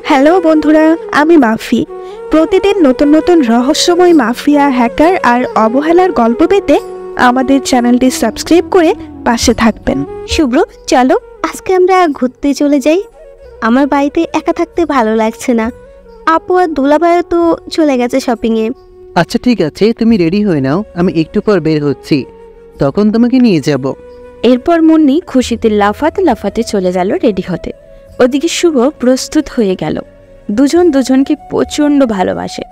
Hello বন্ধুরা, আমি মাফি। প্রতিদিন নতুন নতুন রহস্যময় মাফিয়া, হ্যাকার আর অবহেলার গল্প পেতে আমাদের চ্যানেলটি সাবস্ক্রাইব করে পাশে থাকবেন। শুভ্র, চলো আজকে আমরা ঘুরতে চলে যাই। আমার বাড়িতে একা থাকতে ভালো লাগছে না। আপু আর দুলাভাইও তো চলে গেছে শপিংয়ে। আচ্ছা ঠিক আছে, তুমি রেডি হয়ে নাও, আমি একটু পর বের হচ্ছি, তখন তোমাকে নিয়ে যাব। এরপর মুন্নি খুশিতে লাফাতে লাফাতে চলে গেল রেডি হতে। ওদিকে শুভ প্রস্তুত হয়ে গেল। দুজন দুজনকে প্রচণ্ড ভালোবাসে,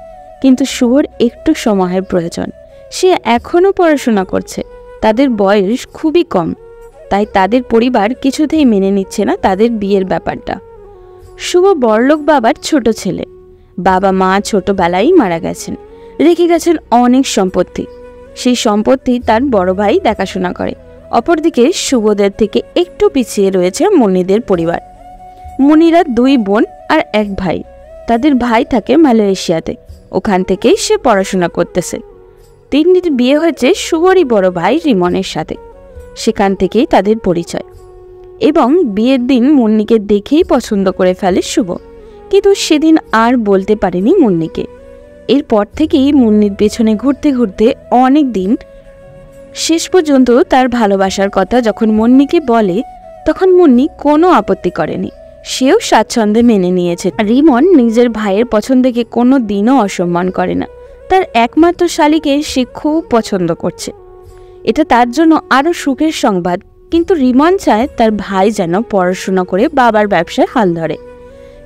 কিন্তু শুভর একটু সময়ের প্রয়োজন। সে এখনও পড়াশোনা করছে, তাদের বয়স খুবই কম, তাই তাদের পরিবার কিছুতেই মেনে নিচ্ছে না তাদের বিয়ের ব্যাপারটা। শুভ বড়লোক বাবার ছোট ছেলে। বাবা মা ছোটবেলায় মারা গেছেন, রেখে গেছেন অনেক সম্পত্তি। সেই সম্পত্তি তার বড় ভাই দেখাশোনা করে। অপরদিকে শুভদের থেকে একটু পিছিয়ে রয়েছে মুন্নিদের পরিবার। মুন্নিরা দুই বোন আর এক ভাই। তাদের ভাই থাকে মালয়েশিয়াতে, ওখান থেকেই সে পড়াশোনা করতেছে। তিন্নির বিয়ে হয়েছে শুভরই বড় ভাই রিমনের সাথে, সেখান থেকেই তাদের পরিচয়। এবং বিয়ের দিন মুন্নিকে দেখেই পছন্দ করে ফেলে শুভ, কিন্তু সেদিন আর বলতে পারেনি মুন্নিকে। এরপর থেকেই মুন্নির পেছনে ঘুরতে ঘুরতে অনেক দিন, শেষ পর্যন্ত তার ভালোবাসার কথা যখন মুন্নিকে বলে, তখন মুন্নি কোনো আপত্তি করেনি। সেও স্বাচ্ছন্দ্যে মেনে নিয়েছে। রিমন নিজের ভাইয়ের পছন্দকে কোনো দিনও অসম্মান করে না। তার একমাত্র শালীকে সে খুব পছন্দ করছে। এটা তার জন্য আরও সুখের সংবাদ। কিন্তু রিমন চায় তার ভাই যেন পড়াশোনা করে বাবার ব্যবসায় হাল ধরে।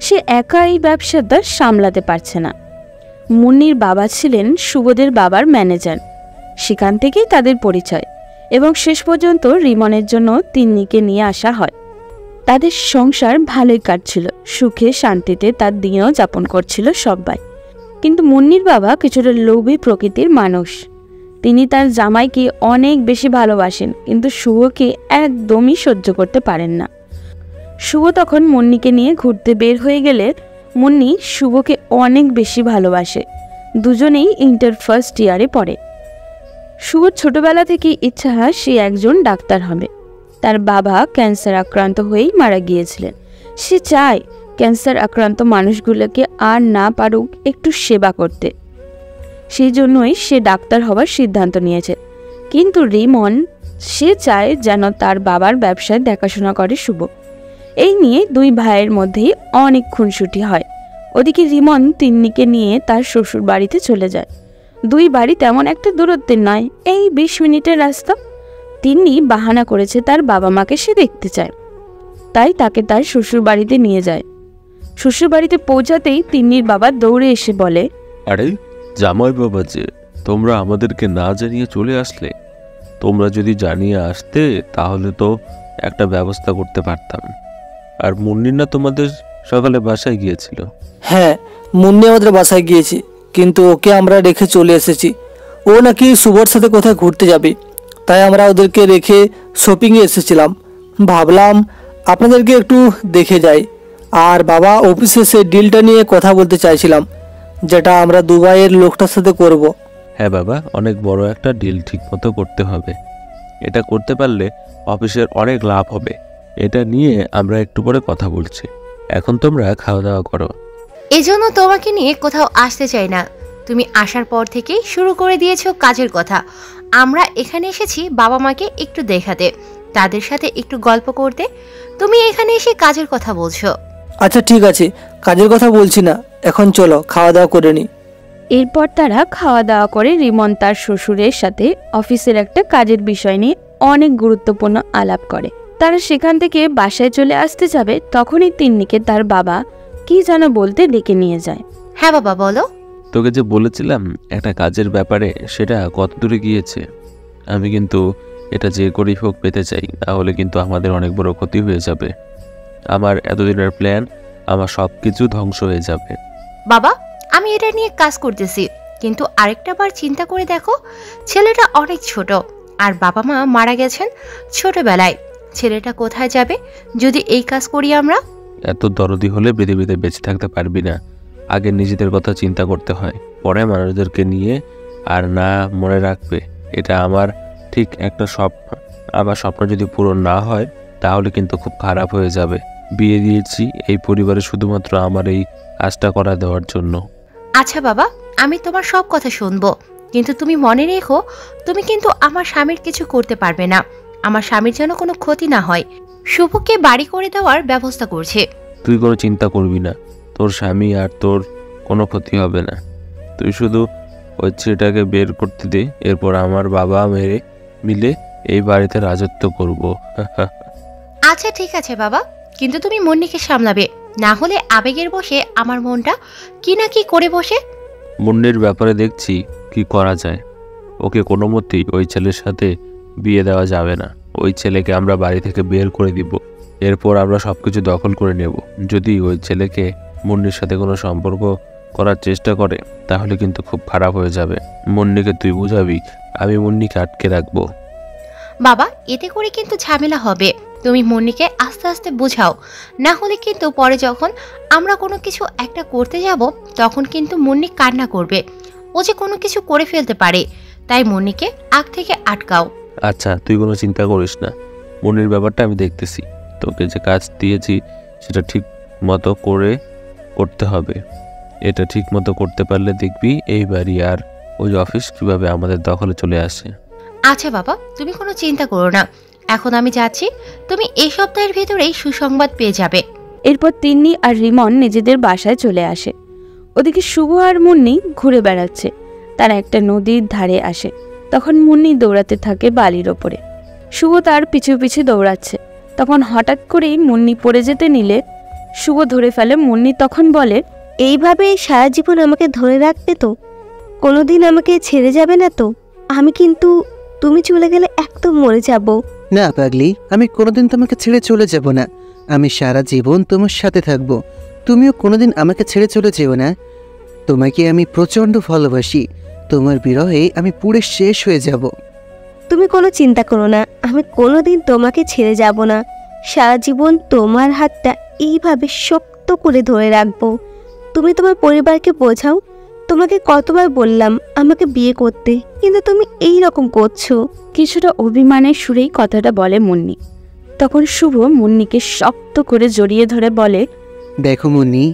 সে একা এই ব্যবসাটা সামলাতে পারছে না। মুন্নির বাবা ছিলেন শুভদের বাবার ম্যানেজার, সেখান থেকেই তাদের পরিচয়। এবং শেষ পর্যন্ত রিমনের জন্য তিন্নিকে নিয়ে আসা হয়। তাদের সংসার ভালোই কাটছিল, সুখে শান্তিতে তার দিনও যাপন করছিল সবাই। কিন্তু মুন্নির বাবা কিছুটা লোভী প্রকৃতির মানুষ। তিনি তার জামাইকে অনেক বেশি ভালোবাসেন, কিন্তু শুভকে একদমই সহ্য করতে পারেন না। শুভ তখন মুন্নিকে নিয়ে ঘুরতে বের হয়ে গেলে মুন্নি শুভকে অনেক বেশি ভালোবাসে। দুজনেই ইন্টার ফার্স্ট ইয়ারে পড়ে। শুভর ছোটবেলা থেকেই ইচ্ছা হয় সে একজন ডাক্তার হবে। তার বাবা ক্যান্সার আক্রান্ত হয়েই মারা গিয়েছিলেন। সে চায় ক্যান্সার আক্রান্ত মানুষগুলোকে আর না পারুক একটু সেবা করতে। সেই জন্যই সে ডাক্তার হওয়ার সিদ্ধান্ত নিয়েছে। কিন্তু রিমন, সে চায় যেন তার বাবার ব্যবসায় দেখাশোনা করে শুভ। এই নিয়ে দুই ভাইয়ের মধ্যেই অনেক খুনসুটি হয়। ওদিকে রিমন তিন্নিকে নিয়ে তার শ্বশুর বাড়িতে চলে যায়। দুই বাড়ি তেমন একটা দূরত্বের নয়, এই 20 মিনিটের রাস্তা। তিন্নি বাহানা করেছে তার বাবা মাকে সে দেখতে চায়, তাই তাকে তার শ্বশুর বাড়িতে নিয়ে যায়। শ্বশুর বাড়িতে পৌঁছাতেই তিন্নির বাবা দৌড়ে এসে বলে, আরে জামাই বাবা যে, তোমরা আমাদেরকে না জানিয়ে চলে আসলে। তোমরা যদি জানিয়ে আসতে তাহলে তো একটা ব্যবস্থা করতে পারতাম। আর মুন্নি না তোমাদের সকালে বাসায় গিয়েছিল? হ্যাঁ, মুন্নি আমাদের বাসায় গিয়েছি, কিন্তু ওকে আমরা রেখে চলে এসেছি। ও নাকি শুভর সাথে কোথায় ঘুরতে যাবে, তাই আমরা ওদেরকে রেখে শপিংয়ে এসেছিলাম। ভাবলাম আপনাদেরকে একটু দেখে যাই। আর বাবা, অফিসে সেই ডিলটা নিয়ে কথা বলতে চাইছিলাম, যেটা আমরা দুবাইয়ের লোকটার সাথে করব। হ্যাঁ বাবা, অনেক বড় একটা ডিল ঠিক মতো করতে হবে। এটা করতে পারলে অফিসের অনেক লাভ হবে। এটা নিয়ে আমরা একটু পরে কথা বলছি। এখন তোমরা খাওয়া দাওয়া করো। এজন্য তোমাকে নিয়ে কোথাও আসতে চাই না। তুমি আসার পর থেকেই শুরু করে দিয়েছো কাজের কথা। আমরা এখানে এসেছি বাবা মাকে একটু দেখাতে, তাদের সাথে একটু গল্প করতে। তুমি এখানে এসে কাজের কথা বলছো। আচ্ছা ঠিক আছে, কাজের কথা বলছি না, এখন চলো খাওয়া দাওয়া করে নি। এরপর তারা খাওয়া দাওয়া করে রিমন তার শ্বশুরের সাথে অফিসের একটা কাজের বিষয় নিয়ে অনেক গুরুত্বপূর্ণ আলাপ করে। তারা সেখান থেকে বাসায় চলে আসতে যাবে, তখনই তিন্নিকে তার বাবা কি যেন বলতে ডেকে নিয়ে যায়। হ্যাঁ বাবা, বলো। তোকে যে বলেছিলাম একটা কাজের ব্যাপারে, সেটা কত দূরে গিয়েছে? আমি কিন্তু এটা যে করেই হোক পেতে চাই, তাহলে কিন্তু আমাদের অনেক বড় ক্ষতি হয়ে যাবে। আমার এতদিনের প্ল্যান, আমার সব কিছু ধ্বংস হয়ে যাবে। বাবা, আমি এটা নিয়ে কাজ করতেছি, কিন্তু আরেকটা বার চিন্তা করে দেখো, ছেলেটা অনেক ছোট, আর বাবা মা মারা গেছেন ছোটবেলায়। ছেলেটা কোথায় যাবে যদি এই কাজ করি আমরা? এত দরদি হলে পৃথিবীতে বেঁচে থাকতে পারবি না। আগে নিজেদের কথা চিন্তা করতে হয়, পরে মানুষদেরকে নিয়ে। আর না, মনে রাখবে এটা আমার ঠিক একটা স্বপ্ন। আমার স্বপ্ন যদি পূরণ না হয় তাহলে কিন্তু খুব খারাপ হয়ে যাবে। বিয়ে দিয়েছি এই পরিবারে শুধুমাত্র আমার এই কাজটা করা দেওয়ার জন্য। আচ্ছা বাবা, আমি তোমার সব কথা শুনবো, কিন্তু তুমি মনে রেখো তুমি কিন্তু আমার স্বামীর কিছু করতে পারবে না। আমার স্বামীর যেন কোনো ক্ষতি না হয়। শুভকে বাড়ি করে দেওয়ার ব্যবস্থা করছে। তুই কোনো চিন্তা করবি না, তোর স্বামী আর তোর কোনো ক্ষতি হবে না। তুই শুধু ওই ছেলেটাকে বের করতে দে, এরপর আমার বাবা মেরে মিলে এই বাড়িতে রাজত্ব করব। আচ্ছা ঠিক আছে বাবা, কিন্তু তুমি মুন্নিকে সামলাবে, না হলে আবেগের বসে আমার মনটা কি না কি করে বসে। মুন্নির ব্যাপারে দেখছি কি করা যায়। ওকে কোনো মতেই ওই ছেলের সাথে বিয়ে দেওয়া যাবে না। ওই ছেলেকে আমরা বাড়ি থেকে বের করে দিব, এরপর আমরা সবকিছু দখল করে নেব। যদি ওই ছেলেকে মুন্নির সাথে কোনো সম্পর্ক করার চেষ্টা করে তাহলে কিন্তু খুব খারাপ হয়ে যাবে। মুন্নিকে তুই বুঝাবি, আমি মুন্নিকে আটকে রাখবো। বাবা, এতে করে কিন্তু ঝামেলা হবে। তুমি মুন্নিকে আস্তে আস্তে বোঝাও, না হলে কিন্তু পরে যখন আমরা কোনো কিছু একটা করতে যাব তখন কিন্তু মুন্নি কান্না করবে। ও যে কোনো কিছু করে ফেলতে পারে, তাই মুন্নিকে আগ থেকে আটকাও। আচ্ছা, তুই কোনো চিন্তা করিস না, মুন্নির ব্যাপারটা আমি দেখতেছি। তোকে যে কাজ দিয়েছি সেটা ঠিক মতো করতে হবে। এটা ঠিক মতো করতে পারলে দেখবি এই বাড়ি আর ওই অফিস কিভাবে আমাদের দখলে চলে আসে। আচ্ছা বাবা, তুমি কোনো চিন্তা করো না। এখন আমি যাচ্ছি, তুমি এই সপ্তাহের ভেতরেই সুসংবাদ পেয়ে যাবে। এরপর তিন্নি আর রিমন নিজেদের বাসায় চলে আসে। ওদিকে শুভ আর মুন্নি ঘুরে বেড়াচ্ছে। তারা একটা নদীর ধারে আসে। তখন মুন্নি দৌড়াতে থাকে বালির ওপরে। শুভ তার পিছু পিছু দৌড়াচ্ছে। তখন হঠাৎ করেই মুন্নি পড়ে যেতে নিলে শুভ ধরে ফেলে। মুন্নি তখন বলে, এইভাবে সারা জীবন আমাকে ধরে রাখবে তো? কোনোদিন আমাকে ছেড়ে যাবে না তো? আমি কিন্তু তুমি চলে গেলে একদম মরে যাব। না পাগলি, আমি কোনোদিন তোমাকে ছেড়ে চলে যাব না। আমি সারা জীবন তোমার সাথে থাকব। তুমিও কোনোদিন আমাকে ছেড়ে চলে যেও না। তোমাকে আমি প্রচণ্ড ভালোবাসি। তোমার বিরহে আমি পুরো শেষ হয়ে যাব। তুমি কোনো চিন্তা করো না, আমি কোনোদিন তোমাকে ছেড়ে যাব না। সারা জীবন তোমার হাতটা এইভাবে শক্ত করে ধরে রাখবো। তুমি তোমার পরিবারকে বোঝাও। তোমাকে কতবার বললাম আমাকে বিয়ে করতে, কিন্তু তুমি এই রকম করছো। কিছুটা অভিমানের সুরেই কথাটা বলে মুন্নি। তখন শুভ মুন্নিকে শক্ত করে জড়িয়ে ধরে বলে, দেখো মুন্নি,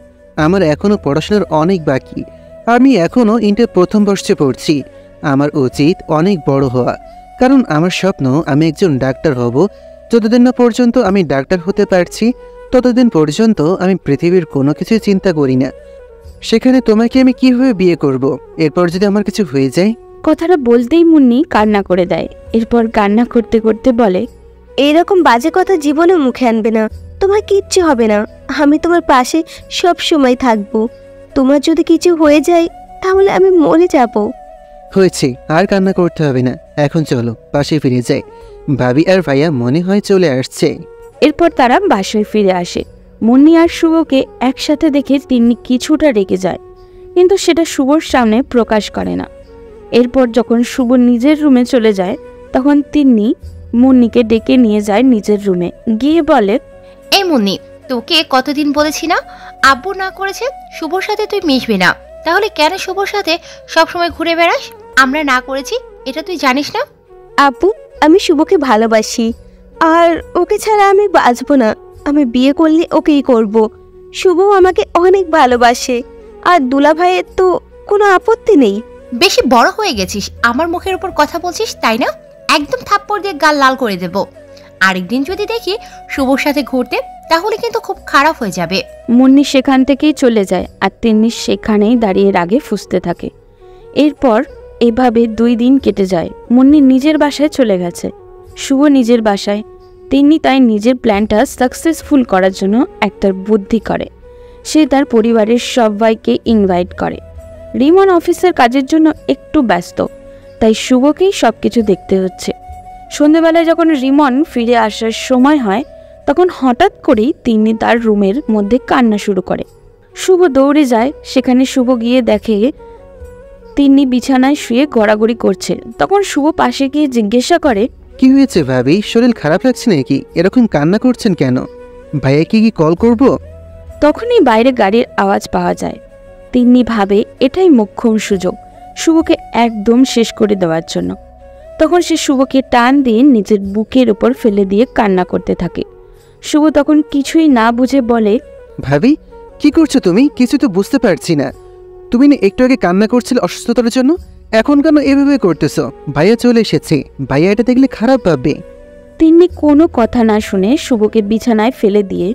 আমার এখনো পড়াশোনার অনেক বাকি। আমি এখনো ইন্টার প্রথম বর্ষে পড়ছি। আমার উচিত অনেক বড় হওয়া, কারণ আমার স্বপ্ন আমি একজন ডাক্তার হব। যতদিন না পর্যন্ত আমি ডাক্তার হতে পারছি ততদিন পর্যন্ত আমি পৃথিবীর কোনো কিছু চিন্তা করি না। সেখানে তোমাকে আমি কিভাবে বিয়ে করব? এরপর যদি আমার কিছু হয়ে যায়? কথাটা বলতেই মুন্নি কান্না করে দেয়। এরপর কান্না করতে করতে বলে, এইরকম বাজে কথা জীবনে মুখে আনবে না। তোমার কিচ্ছু হবে না, আমি তোমার পাশে সব সময় থাকবো। তোমার যদি কিছু হয়ে যায় তাহলে আমি মরে যাব। হয়েছে, আর কান্না করতে হবে না। এখন চলো পাশে ফিরে যাই। ভাবি আর ভাইয়া মনে হয় চলে আসছে। এরপর তারা বাসায় ফিরে আসে। মুন্নি আর শুভকে একসাথে দেখে তিন্নি কিছুটা রেগে যায়, কিন্তু সেটা শুভর সামনে প্রকাশ করে না। এরপর যখন শুভ নিজের রুমে চলে যায় তখন তিন্নি মুন্নিকে ডেকে নিয়ে যায় নিজের রুমে, গিয়ে বলে, এই মুন্নি, তোকে কতদিন বলেছি না, আব্বু না করেছে শুভর সাথে তুই মিশবি না, তাহলে কেন শুভর সাথে সবসময় ঘুরে বেড়াস? আমরা না করেছি এটা তুই জানিস না? আপু, আমি শুভকে ভালোবাসি, আর ওকে ছাড়া আমি বাঁচবো না। আমি বিয়ে করলে ওকেই করব। শুভ আমাকে অনেক ভালোবাসে, আর দুলা ভাইয়ের তো কোনো আপত্তি নেই। বেশি বড় হয়ে গেছিস, আমার মুখের উপর কথা বলছিস তাই না? একদম থাপ্পড় দিয়ে গাল লাল করে দেব। আরেকদিন যদি দেখি শুভর সাথে ঘুরতে তাহলে কিন্তু খুব খারাপ হয়ে যাবে। মুন্নি সেখান থেকেই চলে যায় আর তিন্নি সেখানেই দাঁড়িয়ে রাগে ফুঁসতে থাকে। এরপর এভাবে 2 দিন কেটে যায়। মুন্নি নিজের বাসায় চলে গেছে, শুভ নিজের বাসায়। তিন্নি তাই নিজের প্ল্যানটা সাকসেসফুল করার জন্য একটা বুদ্ধি করে। সে তার পরিবারের সবাইকে ইনভাইট করে। রিমন অফিসের কাজের জন্য একটু ব্যস্ত, তাই শুভকেই সব কিছু দেখতে হচ্ছে। সন্ধেবেলায় যখন রিমন ফিরে আসার সময় হয় তখন হঠাৎ করেই তিন্নি তার রুমের মধ্যে কান্না শুরু করে। শুভ দৌড়ে যায়। সেখানে শুভ গিয়ে দেখে তিন্নি বিছানায় শুয়ে গড়াগড়ি করছে। তখন শুভ পাশে গিয়ে জিজ্ঞাসা করে, কি হয়েছে ভাবি? শরীর খারাপ লাগছে নাকি? এরকম কান্না করছেন কেন? ভাইয়া কি কল করব? তখনই বাইরে গাড়ির আওয়াজ পাওয়া যায়। তিন্নি ভাবে এটাই মোক্ষম সুযোগ শুভকে একদম শেষ করে দেওয়ার জন্য। তখন সে শুভকে টান দিয়ে নিজের বুকের উপর ফেলে দিয়ে কান্না করতে থাকে। শুভ তখন কিছুই না বুঝে বলে, ভাবি কি করছো তুমি? কিছু তো বুঝতে পারছি না। তুমি না একটু আগে কান্না করছিলে অসুস্থতার জন্য, এখন কেন এভাবে করতেছো? ভাইয়া চলে এসেছে, ভাইয়া এটা দেখলে খারাপ ভাববে। তিন্নি কোনো কথা না শুনে শুভকে বিছানায় ফেলে দিয়ে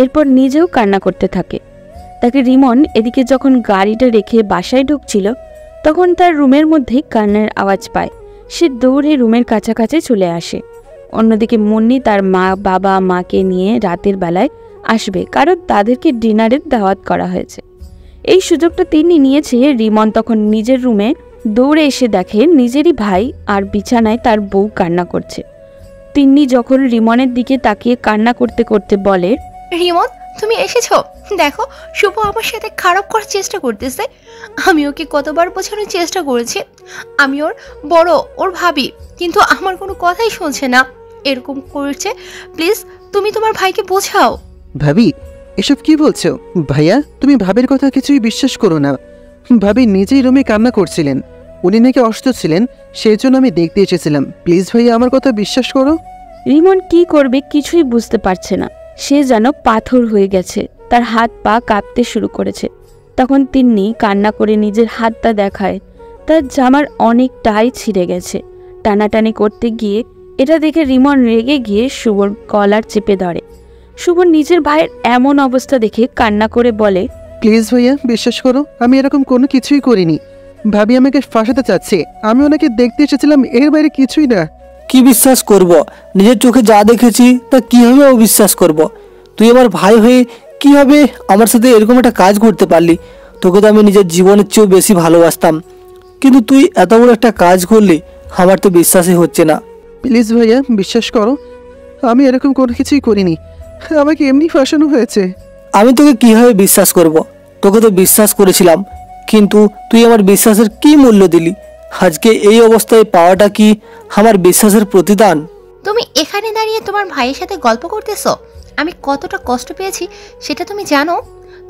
এরপর নিজেও কান্না করতে থাকে। তাকে রিমন এদিকে যখন গাড়িটা রেখে বাসায় ঢুকছিল তখন তার রুমের মধ্যেই কান্নার আওয়াজ পায়। সে দৌড়ে রুমের কাছাকাছি চলে আসে। অন্যদিকে মুন্নি তার বাবা মাকে নিয়ে রাতের বেলায় আসবে, কারণ তাদেরকে ডিনারের দাওয়াত করা হয়েছে। এই সুযোগটা তিনি নিয়েছে। রিমন তখন নিজের রুমে দৌড়ে এসে দেখে নিজেরই ভাই আর বিছানায় তার বউ কান্না করছে। তিন্নি যখন রিমনের দিকে তাকিয়ে কান্না করতে করতে বলে, রিমন তুমি এসেছো? দেখো শুভ আমার সাথে খারাপ করার চেষ্টা করতেছে। আমি ওকে কতবার বোঝানোর চেষ্টা করেছি আমি ওর বড়, ওর ভাবি, কিন্তু আমার কোনো কথাই শুনছে না, এরকম করছে। প্লিজ তুমি তোমার ভাইকে বোঝাও। ভাবি এসব কি বলছো? ভাইয়া তুমি ভাবির কথা কিছুই বিশ্বাস করো না। ভাবি নিজেই রুমে কান্না করছিলেন, উনি নাকি অসুস্থ ছিলেন, সেই জন্য আমি দেখতে এসেছিলাম। প্লিজ ভাইয়া আমার কথা বিশ্বাস করো। রিমন কি করবে কিছুই বুঝতে পারছে না। সে যেন পাথর হয়ে গেছে, তার হাত পা কাঁপতে শুরু করেছে। তখন তিন্নি কান্না করে নিজের হাতটা দেখায়। তার জামার অনেকটাই ছিঁড়ে গেছে। টানাটানি করতে গিয়ে এটা দেখে রিমন রেগে গিয়ে শুভর কলার চেপে ধরে। শুভ নিজের ভাইয়ের এমন অবস্থা দেখে কান্না করে বলে, প্লিজ ভাইয়া বিশ্বাস করো, আমি এরকম কোনো কিছুই করিনি। ভাবি আমাকে ফাঁসাতে চাচ্ছে, আমি ওনাকে দেখতে এসেছিলাম, এর বাইরে কিছুই না। কি বিশ্বাস করব? নিজের চোখে যা দেখেছি তা কিভাবে অবিশ্বাস করব? তুই আমার ভাই হয়ে কিভাবে আমার সাথে এরকম একটা কাজ করতে পারলি? তোকে তো আমি নিজের জীবনের চেয়েও বেশি ভালোবাসতাম, কিন্তু তুই এত বড় একটা কাজ করলি, আমার তো বিশ্বাসই হচ্ছে না। প্লিজ ভাইয়া বিশ্বাস করো, আমি এরকম কোনো কিছুই করিনি, আমাকে এমনি ফাঁসানো হয়েছে। আমি তোকে কিভাবে বিশ্বাস করব? তোকে তো বিশ্বাস করেছিলাম, কিন্তু তুই আমার বিশ্বাসের কি মূল্য দিলি? আজকে এই অবস্থায় পাওয়াটা কি আমার বিশ্বাসের প্রতিদান? তুমি এখানে দাঁড়িয়ে তোমার ভাইয়ের সাথে গল্প করতেছো, আমি কতটা কষ্ট পেয়েছি সেটা তুমি জানো?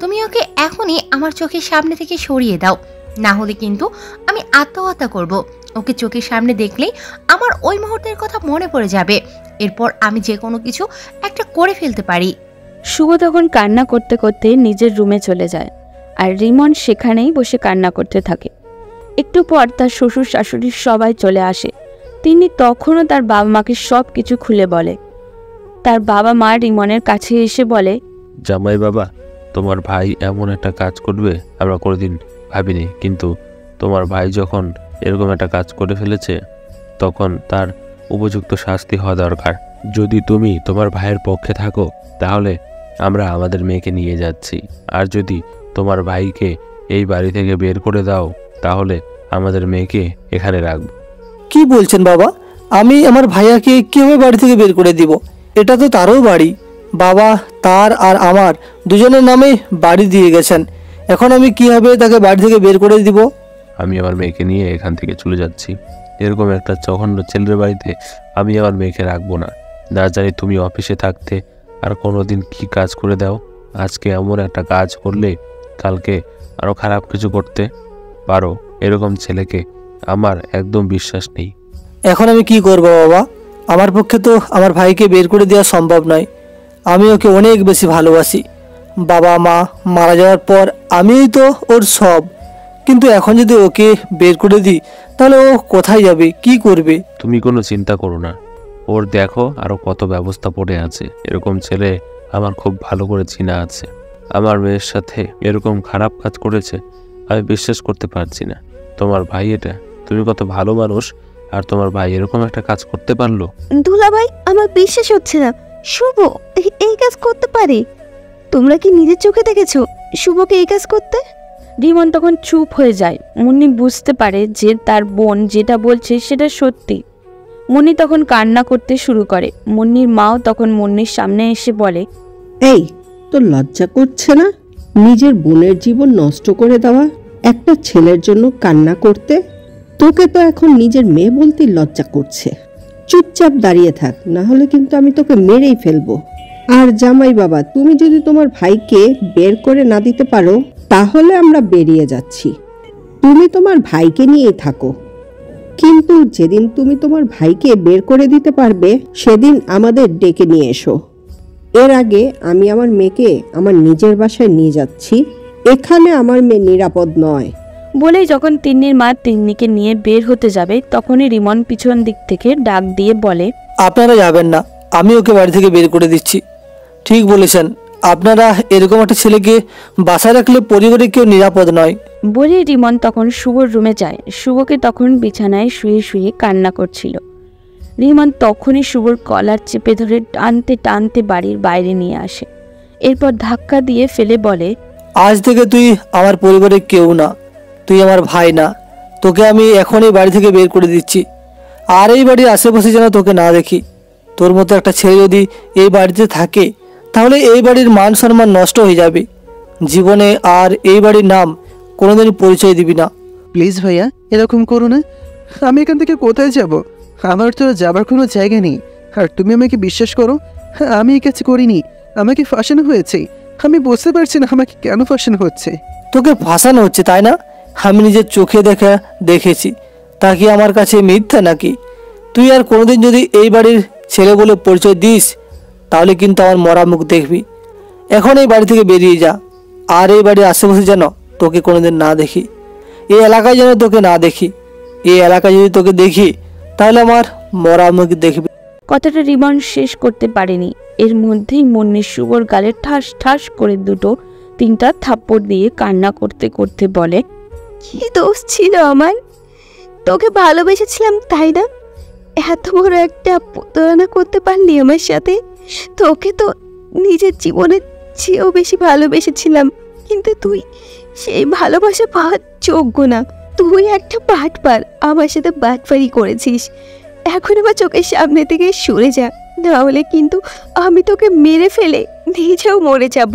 তুমি ওকে এখনই আমার চোখের সামনে থেকে সরিয়ে দাও, না হলে কিন্তু আমি আত্মহত্যা করব। ওকে চোখের সামনে দেখলেই আমার ওই মুহূর্তের কথা মনে পড়ে যাবে, এরপর আমি যে কোনো কিছু একটা করে ফেলতে পারি। শুভ তখন কান্না করতে করতে নিজের রুমে চলে যায়, আর রিমন সেখানেই বসে কান্না করতে থাকে। একটু পর তার শ্বশুর শাশুড়ি সবাই চলে আসে। তিনি তখনও তার বাবা মাকে সব কিছু খুলে বলে। তার বাবা মা রিমনের কাছে এসে বলে, জামাই বাবা, তোমার ভাই এমন একটা কাজ করবে আমরা কোনোদিন ভাবিনি, কিন্তু তোমার ভাই যখন এরকম একটা কাজ করে ফেলেছে তখন তার উপযুক্ত শাস্তি হওয়া দরকার। যদি তুমি তোমার ভাইয়ের পক্ষে থাকো তাহলে আমরা আমাদের মেয়েকে নিয়ে যাচ্ছি, আর যদি তোমার ভাইকে এই বাড়ি থেকে বের করে দাও তাহলে আমাদের মেয়েকে এখানে রাখবো। কি বলছেন বাবা? আমি আমার ভাইয়াকে কিভাবে বাড়ি থেকে বের করে দিব? এটা তো তারও বাড়ি। বাবা তার আর আমার দুজনের নামে বাড়ি দিয়ে গেছেন, এখন আমি কিভাবে তাকে বাড়ি থেকে বের করে দিব? আমি আমার মেয়েকে নিয়ে এখান থেকে চলে যাচ্ছি। এরকম একটা জঘন্য ছেলের বাড়িতে আমি আমার মেয়েকে রাখবো না। না জানি তুমি অফিসে থাকতে আর কোনোদিন কি কাজ করে দাও, আজকে এমন একটা কাজ করলে কালকে আরও খারাপ কিছু করতে পারো। এরকম ছেলেকে আমার একদম বিশ্বাস নেই। এখন আমি কি করব বাবা? আমার পক্ষে তো আমার ভাইকে বের করে দেওয়া সম্ভব নয়। আমি ওকে অনেক বেশি ভালোবাসি। বাবা মা মারা যাওয়ার পর আমিই তো ওর সব, কিন্তু এখন যদি ওকে বের করে দিই তাহলে ও কোথায় যাবে, কি করবে? তুমি কোনো চিন্তা করো না, ওর দেখো আরও কত ব্যবস্থা পড়ে আছে। এরকম ছেলে আমার খুব ভালো করে চিনা আছে। আমার মেয়ের সাথে এরকম খারাপ কাজ করেছে আমি বিশ্বাস করতে পারছি না। তোমার ভাই এটা, তুমি কত ভালো মানুষ, আর তোমার ভাই এরকম একটা কাজ করতে পারলো? দুলাভাই, আমার বিশ্বাস হচ্ছে না শুভ এই কাজ করতে পারে। তোমরা কি নিজের চোখে দেখেছো শুভকে এই কাজ করতে? রিমন তখন চুপ হয়ে যায়। মুন্নি বুঝতে পারে যে তার বোন যেটা বলছে সেটা সত্যি। মুন্নি তখন কান্না করতে শুরু করে। মুন্নির মাও তখন মুন্নির সামনে এসে বলে, এই তোর লজ্জা করছে না নিজের বোনের জীবন নষ্ট করে দেওয়া একটা ছেলের জন্য কান্না করতে? তোকে তো এখন নিজের মেয়ে বলতে লজ্জা করছে। চুপচাপ দাঁড়িয়ে থাক, না হলে কিন্তু আমি তোকে মেরেই ফেলবো। আর জামাই বাবা, তুমি যদি তোমার ভাইকে বের করে না দিতে পারো তাহলে আমরা বেরিয়ে যাচ্ছি, তুমি তোমার ভাইকে নিয়েই থাকো। কিন্তু যেদিন তুমি তোমার ভাইকে বের করে দিতে পারবে সেদিন আমাদের ডেকে নিয়ে এসো। এর আগে আমি আমার মেয়েকে আমার নিজের বাসায় নিয়ে যাচ্ছি। এখানে আমার মেয়ে নিরাপদ নয়। বলেই যখন তিন্নির মা তিন্নিকে নিয়ে বের হতে যাবে তখনই রিমন পিছন দিক থেকে ডাক দিয়ে বলে, আপনারা যাবেন না, আমি ওকে বাড়ি থেকে বের করে দিচ্ছি। ঠিক বলেছেন, আপনারা এরকম একটা ছেলেকে বাসায় রাখলে পরিবারে কেউ নিরাপদ নয়। বলে রিমন তখন শুভর রুমে যায়। শুভকে তখন বিছানায় শুয়ে শুয়ে কান্না করছিল। রিমন তখনই শুভর কলার চেপে ধরে টানতে টানতে বাড়ির বাইরে নিয়ে আসে। এরপর ধাক্কা দিয়ে ফেলে বলে, আজ থেকে তুই আমার পরিবারের কেউ না, তুই আমার ভাই না। তোকে আমি এখনই বাড়ি থেকে বের করে দিচ্ছি। আর এই বাড়ির আশেপাশে যেন তোকে না দেখি। তোর মতো একটা ছেলে যদি এই বাড়িতে থাকে তাহলে এই বাড়ির মান সম্মান নষ্ট হয়ে যাবে। জীবনে আর এই বাড়ির নাম কোনোদিন পরিচয় দিবি না। প্লিজ ভাইয়া, এরকম করো না। আমি এখান থেকে কোথায় যাব? আমার তো যাবার কোনো জায়গা নেই। আর তুমি আমাকে বিশ্বাস করো, আমি এই কাজ করিনি। আমাকে ফাঁসানো হয়েছে। আমি বুঝতে পারছি না আমাকে কেন ফাঁসানো হচ্ছে। তোকে ফাঁসানো হচ্ছে তাই না? আমি নিজের চোখে দেখেছি। তা কি আমার কাছে মিথ্যা নাকি? তুই আর কোনোদিন যদি এই বাড়ির ছেলে বলে পরিচয় দিস তাহলে কিন্তু আমার মরা মুখ দেখবি। এখন এই বাড়ি থেকে বেরিয়ে যা। আর এই বাড়ির আশেপাশে যেন তোকে কোনোদিন না দেখি। এই এলাকায় যেন তোকে না দেখি। এই এলাকায় যদি তোকে দেখি তাহলে আমার মরা মুখ দেখবি। কথাটা রিমন শেষ করতে পারেনি। এর মধ্যেই মুন্নি শুভর গালে ঠাস ঠাস করে 2-3টা থাপ্পড় দিয়ে কান্না করতে করতে বলে, কি দোষ ছিল আমার? তোকে ভালোবেসেছিলাম তাই না? এত বড় একটা প্রতারণা করতে পারলি আমার সাথে? তোকে তো নিজের জীবনের চেয়েও বেশি ভালোবেসেছিলাম, কিন্তু তুই সেই ভালোবাসা পাওয়ার যোগ্য না। তুই একটা বাটপার, আমার সাথে বাটপারি করেছিস। এখন আমার চোখের সামনে থেকে সরে যা, নাহলে কিন্তু আমি তোকে মেরে ফেলে নিজেও মরে যাব।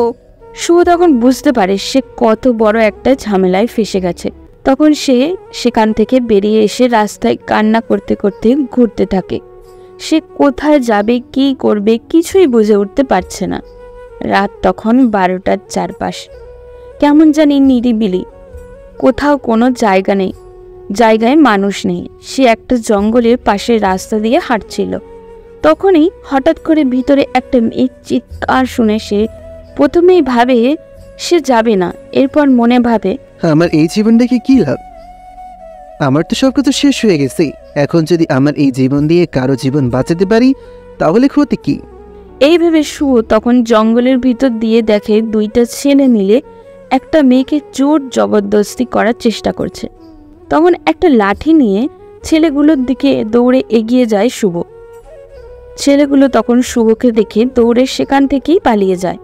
শুভ তখন বুঝতে পারে সে কত বড় একটা ঝামেলায় ফেসে গেছে। তখন সে সেখান থেকে বেরিয়ে এসে রাস্তায় কান্না করতে করতে ঘুরতে থাকে। সে কোথায় যাবে, কি করবে কিছুই বুঝে উঠতে পারছে না। রাত তখন 12টার চারপাশ। কেমন জানি নিরিবিলি, কোথাও কোনো জায়গা নেই, জায়গায় মানুষ নেই। সে একটা জঙ্গলের পাশে রাস্তা দিয়ে হাঁটছিল। তখনই হঠাৎ করে ভিতরে একটা মেয়ের চিৎকার শুনে সে প্রথমেই ভাবে সে যাবে না। এরপর মনে ভাবে, আমার এই জীবন দেখে কি লাভ? আমার তো সব কিছু শেষ হয়ে গেছে। এখন যদি আমার এই জীবন দিয়ে কারো জীবন বাঁচাতে পারি তাহলে ক্ষতি কি? এই ভেবে শুভ তখন জঙ্গলের ভিতর দিয়ে দেখে 2টা ছেলে মিলে একটা মেয়েকে জোর জবরদস্তি করার চেষ্টা করছে। তখন একটা লাঠি নিয়ে ছেলেগুলোর দিকে দৌড়ে এগিয়ে যায় শুভ। ছেলেগুলো তখন শুভকে দেখে দৌড়ে সেখান থেকেই পালিয়ে যায়।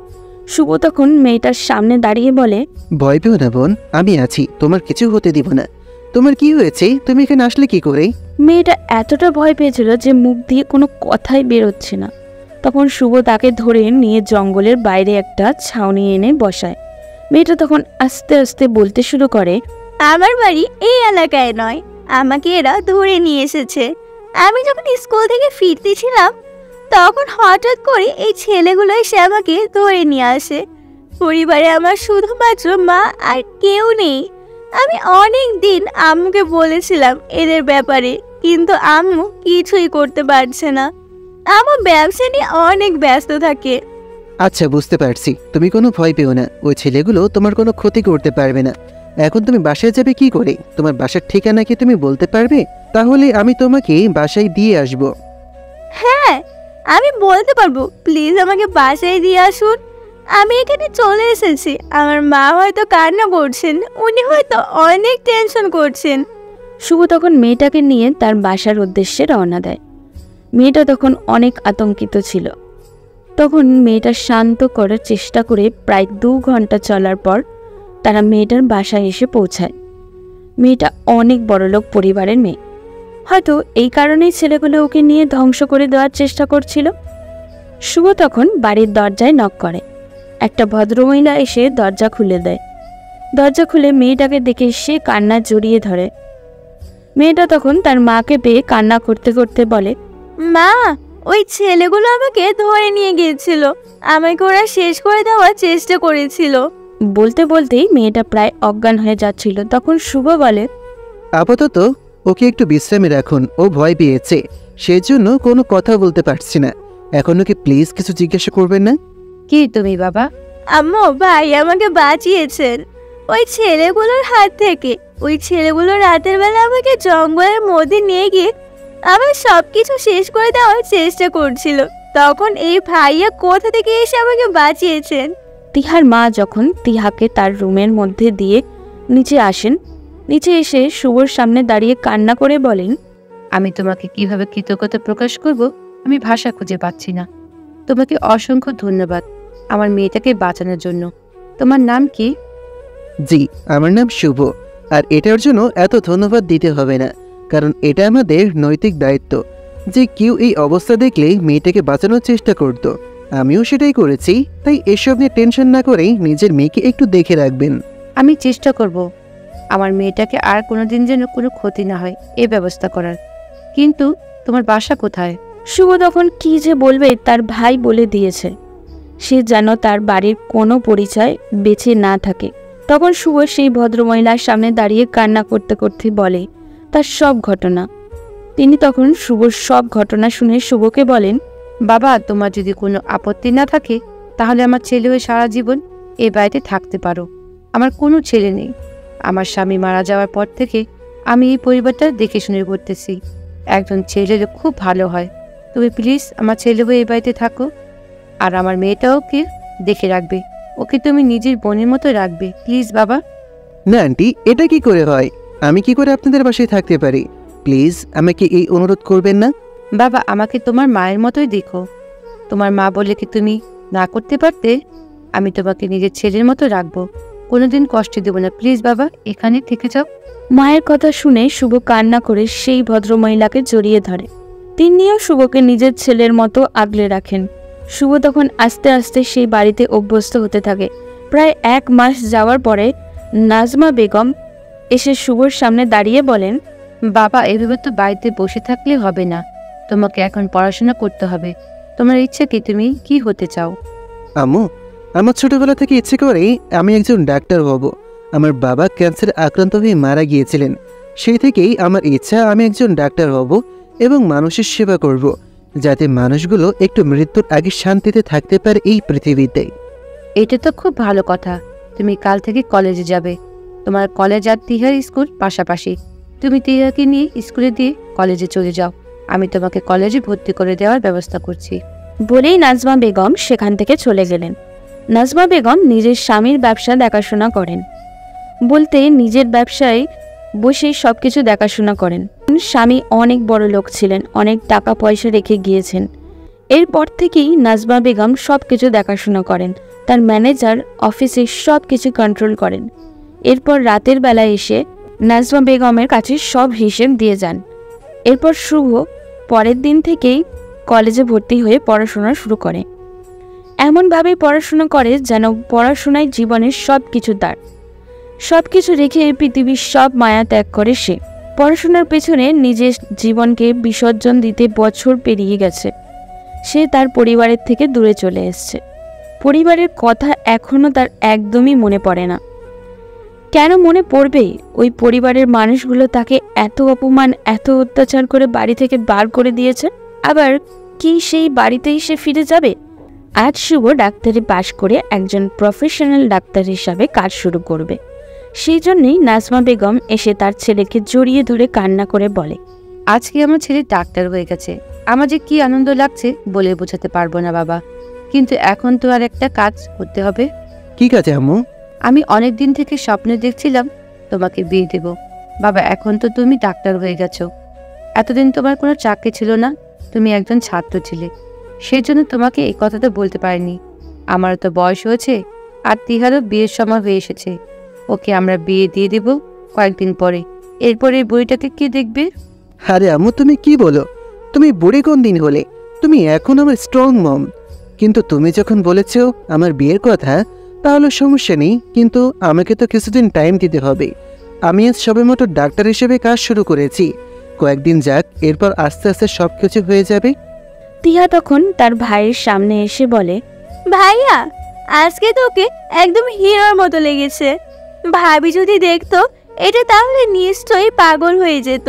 শুভ তখন মেয়েটার সামনে দাঁড়িয়ে বলে, ভয় পেও না বোন, আমি আছি, তোমার কিছু হতে দিব না। তোমার কি হয়েছে? তুমি এখানে আসলে কি করে? মেয়েটা এতটা ভয় পেয়েছিল যে মুখ দিয়ে কোনো কথাই বেরোচ্ছে না। তখন শুভ তাকে ধরে নিয়ে জঙ্গলের বাইরে একটা ছাউনি এনে বসায়। মেয়েটা তখন আস্তে আস্তে বলতে শুরু করে, আমার বাড়ি এই এলাকায় নয়, আমাকে এরা ধরে নিয়ে এসেছে। আমি যখন স্কুল থেকে ফিরতেছিলাম তখন হঠাৎ করে এই ছেলেগুলো এসে আমাকে ধরে নিয়ে আসে। পরিবারে আমার শুধুমাত্র মা আর কেউ নেই। আমি অনেক দিন আম্মুকে বলেছিলাম এদের ব্যাপারে, কিন্তু আম্মু কিছুই করতে পারছে না। আমার ব্যবসা নিয়ে অনেক ব্যস্ত থাকে। আচ্ছা, বুঝতে পারছি। তুমি কোনো ভয় পেও না, ওই ছেলেগুলো তোমার কোনো ক্ষতি করতে পারবে না। এখন তুমি বাসায় যাবে কি করে? তোমার বাসার ঠিকানা কি তুমি বলতে পারবে? তাহলে আমি তোমাকে বাসায় দিয়ে আসব। হ্যাঁ, আমি বলতে পারবো। প্লিজ আমাকে বাসায় দিয়ে আসুন। আমি এখানে চলে এসেছি। আমার মা হয়তো কান্না করছেন, উনি হয়তো অনেক টেনশন করছেন। শুভ তখন মেয়েটাকে নিয়ে তার বাসার উদ্দেশ্যে রওনা দেয়। মেয়েটা তখন অনেক আতঙ্কিত ছিল। তখন মেয়েটা শান্ত করার চেষ্টা করে প্রায় 2 ঘন্টা চলার পর তারা মেয়েটার বাসায় এসে পৌঁছায়। মেয়েটা অনেক বড়লোক পরিবারের মেয়ে। হয়তো এই কারণেই ছেলেগুলো ওকে নিয়ে ধ্বংস করে দেওয়ার চেষ্টা করছিল। শুভ তখন বাড়ির দরজায় নক করে। একটা ভদ্রমহিলা এসে দরজা খুলে দেয়। দরজা খুলে মেয়েটাকে দেখে সে কান্না জড়িয়ে ধরে। মেয়েটা তখন তার মাকে পেয়ে কান্না করতে করতে বলে, মা, ওই ছেলেগুলো আমাকে ধরে নিয়ে গিয়েছিল। আমাকে ওরা শেষ করে দেওয়ার চেষ্টা করেছিল। বলতে বলতেই মেয়েটা প্রায় অজ্ঞান হয়ে যাচ্ছিল। তখন শুভ বলে, আপাতত ওকে একটু বিশ্রামে রাখুন, ও ভয় পেয়েছে, সেজন্য কোনো কথা বলতে পারছি না। এখনো কি প্লিজ কিছু জিজ্ঞাসা করবেন না? কি তুমি বাবা? আম্মু, ভাই আমাকে বাঁচিয়েছেন ওই ছেলেগুলোর হাত থেকে। ওই ছেলেগুলো রাতের বেলা আমাকে জঙ্গলের মধ্যে নিয়ে গিয়ে আমার সবকিছু শেষ করে দেওয়ার চেষ্টা করছিল। তখন এই ভাইয়া কোথা থেকে এসে আমাকে বাঁচিয়েছেন। তিহার মা যখন তিহাকে তার রুমের মধ্যে দিয়ে নিচে আসেন, নিচে এসে শুভর সামনে দাঁড়িয়ে কান্না করে বলেন, আমি তোমাকে কিভাবে কৃতজ্ঞতা প্রকাশ করব আমি ভাষা খুঁজে পাচ্ছি না। তোমাকে অসংখ্য ধন্যবাদ আমার মেয়েটাকে বাঁচানোর জন্য। তোমার নাম কি? জি, আমার নাম শুভ। আর এটার জন্য এত ধন্যবাদ দিতে হবে না, কারণ এটা আমাদের নৈতিক দায়িত্ব যে কেউ এই অবস্থা দেখলেই মেয়েটাকে বাঁচানোর চেষ্টা করত। আমিও সেটাই করেছি, তাই এসব নিয়ে টেনশন না করেই নিজের মেয়েকে একটু দেখে রাখবেন। আমি চেষ্টা করব আমার মেয়েটাকে আর কোনোদিন যেন কোনো ক্ষতি না হয় এই ব্যবস্থা করার। কিন্তু তোমার বাসা কোথায়? শুভ তখন কি যে বলবে তার ভাই বলে দিয়েছে, সে যেন তার বাড়ির কোনো পরিচয় বেঁচে না থাকে। তখন শুভ সেই ভদ্রমহিলার সামনে দাঁড়িয়ে কান্না করতে করতে বলে তার সব ঘটনা। তিনি তখন শুভর সব ঘটনা শুনে শুভকে বলেন, বাবা, তোমার যদি কোনো আপত্তি না থাকে তাহলে আমার ছেলে হয়ে সারা জীবন এ বাড়িতে থাকতে পারো। আমার কোনো ছেলে নেই। আমার স্বামী মারা যাওয়ার পর থেকে আমি এই পরিবারটা দেখে শুনে করতেছি। একজন ছেলে খুব ভালো হয়। তুমি প্লিজ আমার ছেলে হয়ে এই বাড়িতে থাকো, আর আমার মেয়েটাওকে দেখে রাখবে। ওকে তুমি নিজের বোনের মতো রাখবে, প্লিজ বাবা। না আন্টি, এটা কি করে হয়? আমি কি করে আপনাদের বাসায় থাকতে পারি? প্লিজ আমাকে এই অনুরোধ করবেন না। বাবা, আমাকে তোমার মায়ের মতোই দেখো। তোমার মা বলে কি তুমি না করতে পারতে? আমি তোমাকে নিজের ছেলের মতো রাখবো, কোনোদিন কষ্ট দেবো না। প্লিজ বাবা, এখানে থেকে যাও। মায়ের কথা শুনে শুভ কান্না করে সেই ভদ্রমহিলাকে জড়িয়ে ধরে। তিনিও শুভকে নিজের ছেলের মতো আগলে রাখেন। শুভ তখন আস্তে আস্তে সেই বাড়িতে অভ্যস্ত হতে থাকে। প্রায় 1 মাস যাওয়ার পরে নাজমা বেগম এসে শুভর সামনে দাঁড়িয়ে বলেন, বাবা, এভাবে তো বাড়িতে বসে থাকলে হবে না। তোমাকে এখন পড়াশোনা করতে হবে। তোমার ইচ্ছে কি? তুমি কি হতে চাও? আম্মু, আমার ছোটবেলা থেকে ইচ্ছে করেই আমি একজন ডাক্তার হব। আমার বাবা ক্যান্সারে আক্রান্ত হয়ে মারা গিয়েছিলেন। সেই থেকেই আমার ইচ্ছা আমি একজন ডাক্তার হব এবং মানুষের সেবা করব, যাতে মানুষগুলো একটু মৃত্যুর আগে শান্তিতে থাকতে পারে এই পৃথিবীতে। এটা তো খুব ভালো কথা। তুমি কাল থেকে কলেজে যাবে। তোমার কলেজ আর তিহার স্কুল পাশাপাশি। তুমি তিহাকে নিয়ে স্কুলে দিয়ে কলেজে চলে যাও। আমি তোমাকে কলেজে ভর্তি করে দেওয়ার ব্যবস্থা করছি। বলেই নাজমা বেগম সেখান থেকে চলে গেলেন। নাজমা বেগম নিজের স্বামীর ব্যবসা দেখাশোনা করেন, বলতে নিজের ব্যবসায় বসেই সবকিছু দেখাশোনা করেন। স্বামী অনেক বড় লোক ছিলেন, অনেক টাকা পয়সা রেখে গিয়েছেন। এরপর থেকেই নাজমা বেগম সবকিছু দেখাশোনা করেন। তার ম্যানেজার অফিসে সবকিছু কন্ট্রোল করেন। এরপর রাতের বেলায় এসে নাজমা বেগমের কাছে সব হিসেব দিয়ে যান। এরপর শুভ পরের দিন থেকেই কলেজে ভর্তি হয়ে পড়াশোনা শুরু করে। এমনভাবে পড়াশোনা করে যেন পড়াশোনায় জীবনের সব কিছু তার। সব কিছু রেখে পৃথিবীর সব মায়া ত্যাগ করে সে। পড়াশোনার পেছনে নিজের জীবনকে বিসর্জন দিতে বছর পেরিয়ে গেছে। সে তার পরিবারের থেকে দূরে চলে এসেছে। পরিবারের কথা এখনও তার একদমই মনে পড়ে না। কেন মনে পড়বে? ওই পরিবারের মানুষগুলো তাকে এত অপমান, এত অত্যাচার করে বাড়ি থেকে বার করে দিয়েছে। আবার কি সেই বাড়িতেই সে ফিরে যাবে? আজ শুভ ডাক্তারি পাশ করে একজন প্রফেশনাল ডাক্তার হিসাবে কাজ শুরু করবে। সেই জন্যই নাজমা বেগম এসে তার ছেলেকে জড়িয়ে ধরে কান্না করে বলে, আজকে আমার ছেলে ডাক্তার হয়ে গেছে। আমার যে কি আনন্দ লাগছে বলে বোঝাতে পারবো না বাবা। কিন্তু এখন তো আর একটা কাজ করতে হবে। কি কাজে আম্মু? আমি অনেক দিন থেকে স্বপ্নে দেখছিলাম তোমাকে বিয়ে দেব। বাবা, এখন তো তুমি ডাক্তার হয়ে গেছো। এতদিন তোমার কোনো চাকরি ছিল না, তুমি একজন ছাত্র ছিলে। সেই জন্য তোমাকে এই কথাটা বলতে পারিনি। আমারও তো বয়স হয়েছে, আর তিহারও বিয়ের সময় হয়ে এসেছে। ওকে আমরা বিয়ে দিয়ে দেব কয়েকদিন পরে। এরপরে বুড়িটাকে কে দেখবে? আরে আম্মু, তুমি কি বলো? তুমি বুড়ি কোন দিন হলে? তুমি এখন আমার স্ট্রং মম। কিন্তু তুমি যখন বলেছো আমার বিয়ের কথা, তাহলে সমস্যা নেই, কিন্তু আমাকে তো কিছুদিন টাইম দিতে হবে। আমি আজ সবেমাত্র ডাক্তার হিসেবে কাজ শুরু করেছি। কয়েকদিন যাক, এরপর আস্তে আস্তে সব কিছু হয়ে যাবে। তিহা তখন তার ভাইয়ের সামনে এসে বলে, ভাইয়া, আজকে তোকে একদম হিরোর মতো লেগেছে। ভাবি যদি দেখতো এটা তাহলে নিশ্চয়ই পাগল হয়ে যেত।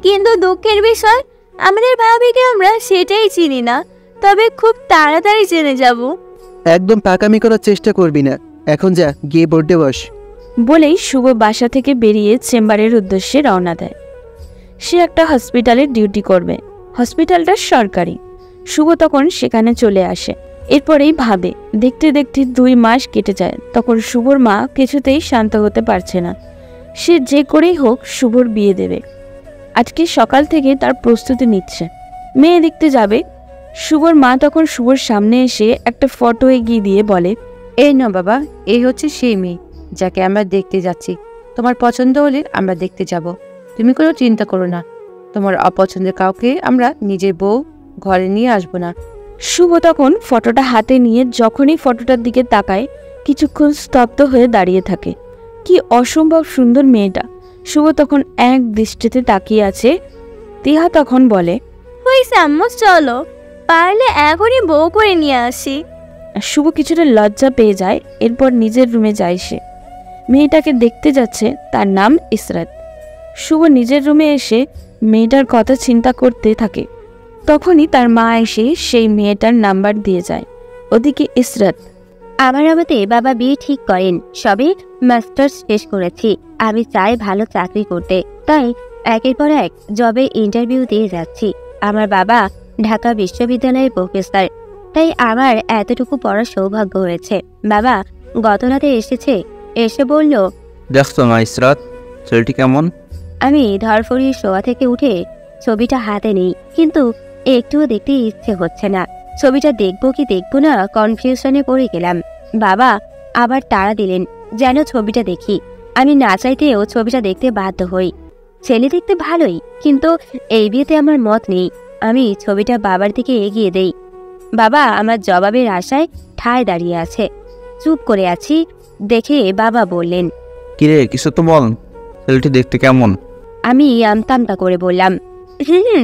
কিন্তু দুঃখের বিষয়, আমাদের ভাবিকে আমরা সেটাই চিনি না। তবে খুব তাড়াতাড়ি জেনে যাব। একদম পাকামি করার চেষ্টা করবি না। এখন যা, গিয়ে বোর্ডে বস। বলেই শুভ বাসা থেকে বেরিয়ে চেম্বারের উদ্দেশ্যে রওনা দেয়। সে একটা হসপিটালে ডিউটি করবে। হসপিটালটা সরকারি। শুভ তখন সেখানে চলে আসে। এরপরেই ভাবে, দেখতে দেখতে 2 মাস কেটে যায়। তখন শুভর মা কিছুতেই শান্ত হতে পারছে না। সে যে করেই হোক শুভর বিয়ে দেবে। আজকে সকাল থেকে তার প্রস্তুতি নিচ্ছে, মেয়ে দেখতে যাবে। শুভর মা তখন শুভর সামনে এসে একটা ফটো এগিয়ে দিয়ে বলে, এই না বাবা, এই হচ্ছে সেই মেয়ে যাকে আমরা দেখতে যাচ্ছি। তোমার পছন্দ হলে আমরা দেখতে যাব। তুমি কোনো চিন্তা করো না। তোমার অপছন্দের কাউকে আমরা নিজের বউ ঘরে নিয়ে আসবো না। শুভ তখন ফটোটা হাতে নিয়ে যখনই ফটোটার দিকে তাকায়, কিছুক্ষণ স্তব্ধ হয়ে দাঁড়িয়ে থাকে। কি অসম্ভব সুন্দর মেয়েটা! শুভ তখন এক দৃষ্টিতে তাকিয়ে আছে। তিহা তখন বলে, হইছে আম্মু, চলো, পারলে এখনই বউ করে নিয়ে আসি। শুভ কিছুটা লজ্জা পেয়ে যায়। এরপর নিজের রুমে যায় সে। মেয়েটাকে দেখতে যাচ্ছে, তার নাম ইসরাত। শুভ নিজের রুমে এসে মেয়েটার কথা চিন্তা করতে থাকে। তখনই তার মা এসে সেই মেয়েটার নাম্বার দিয়ে যায়। ওদিকে ইসরাত, আমার মতে বাবা বিয়ে ঠিক করেন, সবে মাস্টার্স শেষ করেছি। আমি চাই ভালো চাকরি করতে, তাই একের পর এক জবে ইন্টারভিউ দিয়ে যাচ্ছি। আমার বাবা ঢাকা বিশ্ববিদ্যালয়ের প্রফেসর, তাই আমার এতটুকু পড়ার সৌভাগ্য হয়েছে। বাবা গত রাতে এসে বলল, দেখছো না ইসরাত, ছেলেটি কেমন? আমি ধরফড়িয়ে শোয়া থেকে উঠে ছবিটা হাতে নেই, কিন্তু একটুও দেখতে ইচ্ছে হচ্ছে না। ছবিটা দেখবো কি দেখবো না কনফিউশনে পড়ে গেলাম। বাবা আবার তাড়া দিলেন যেন ছবিটা দেখি। আমি না চাইতেও ছবিটা দেখতে বাধ্য হই। ছেলে দেখতে ভালোই, কিন্তু এই বিয়েতে আমার মত নেই। আমি ছবিটা বাবার দিকে এগিয়ে দেই। বাবা আমার জবাবের আশায় ঠায় দাঁড়িয়ে আছে। চুপ করে আছি দেখে বাবা বললেন, কিরে, কিছু তো বল, ছেলেটি দেখতে কেমন? আমি আমতামতা করে বললাম,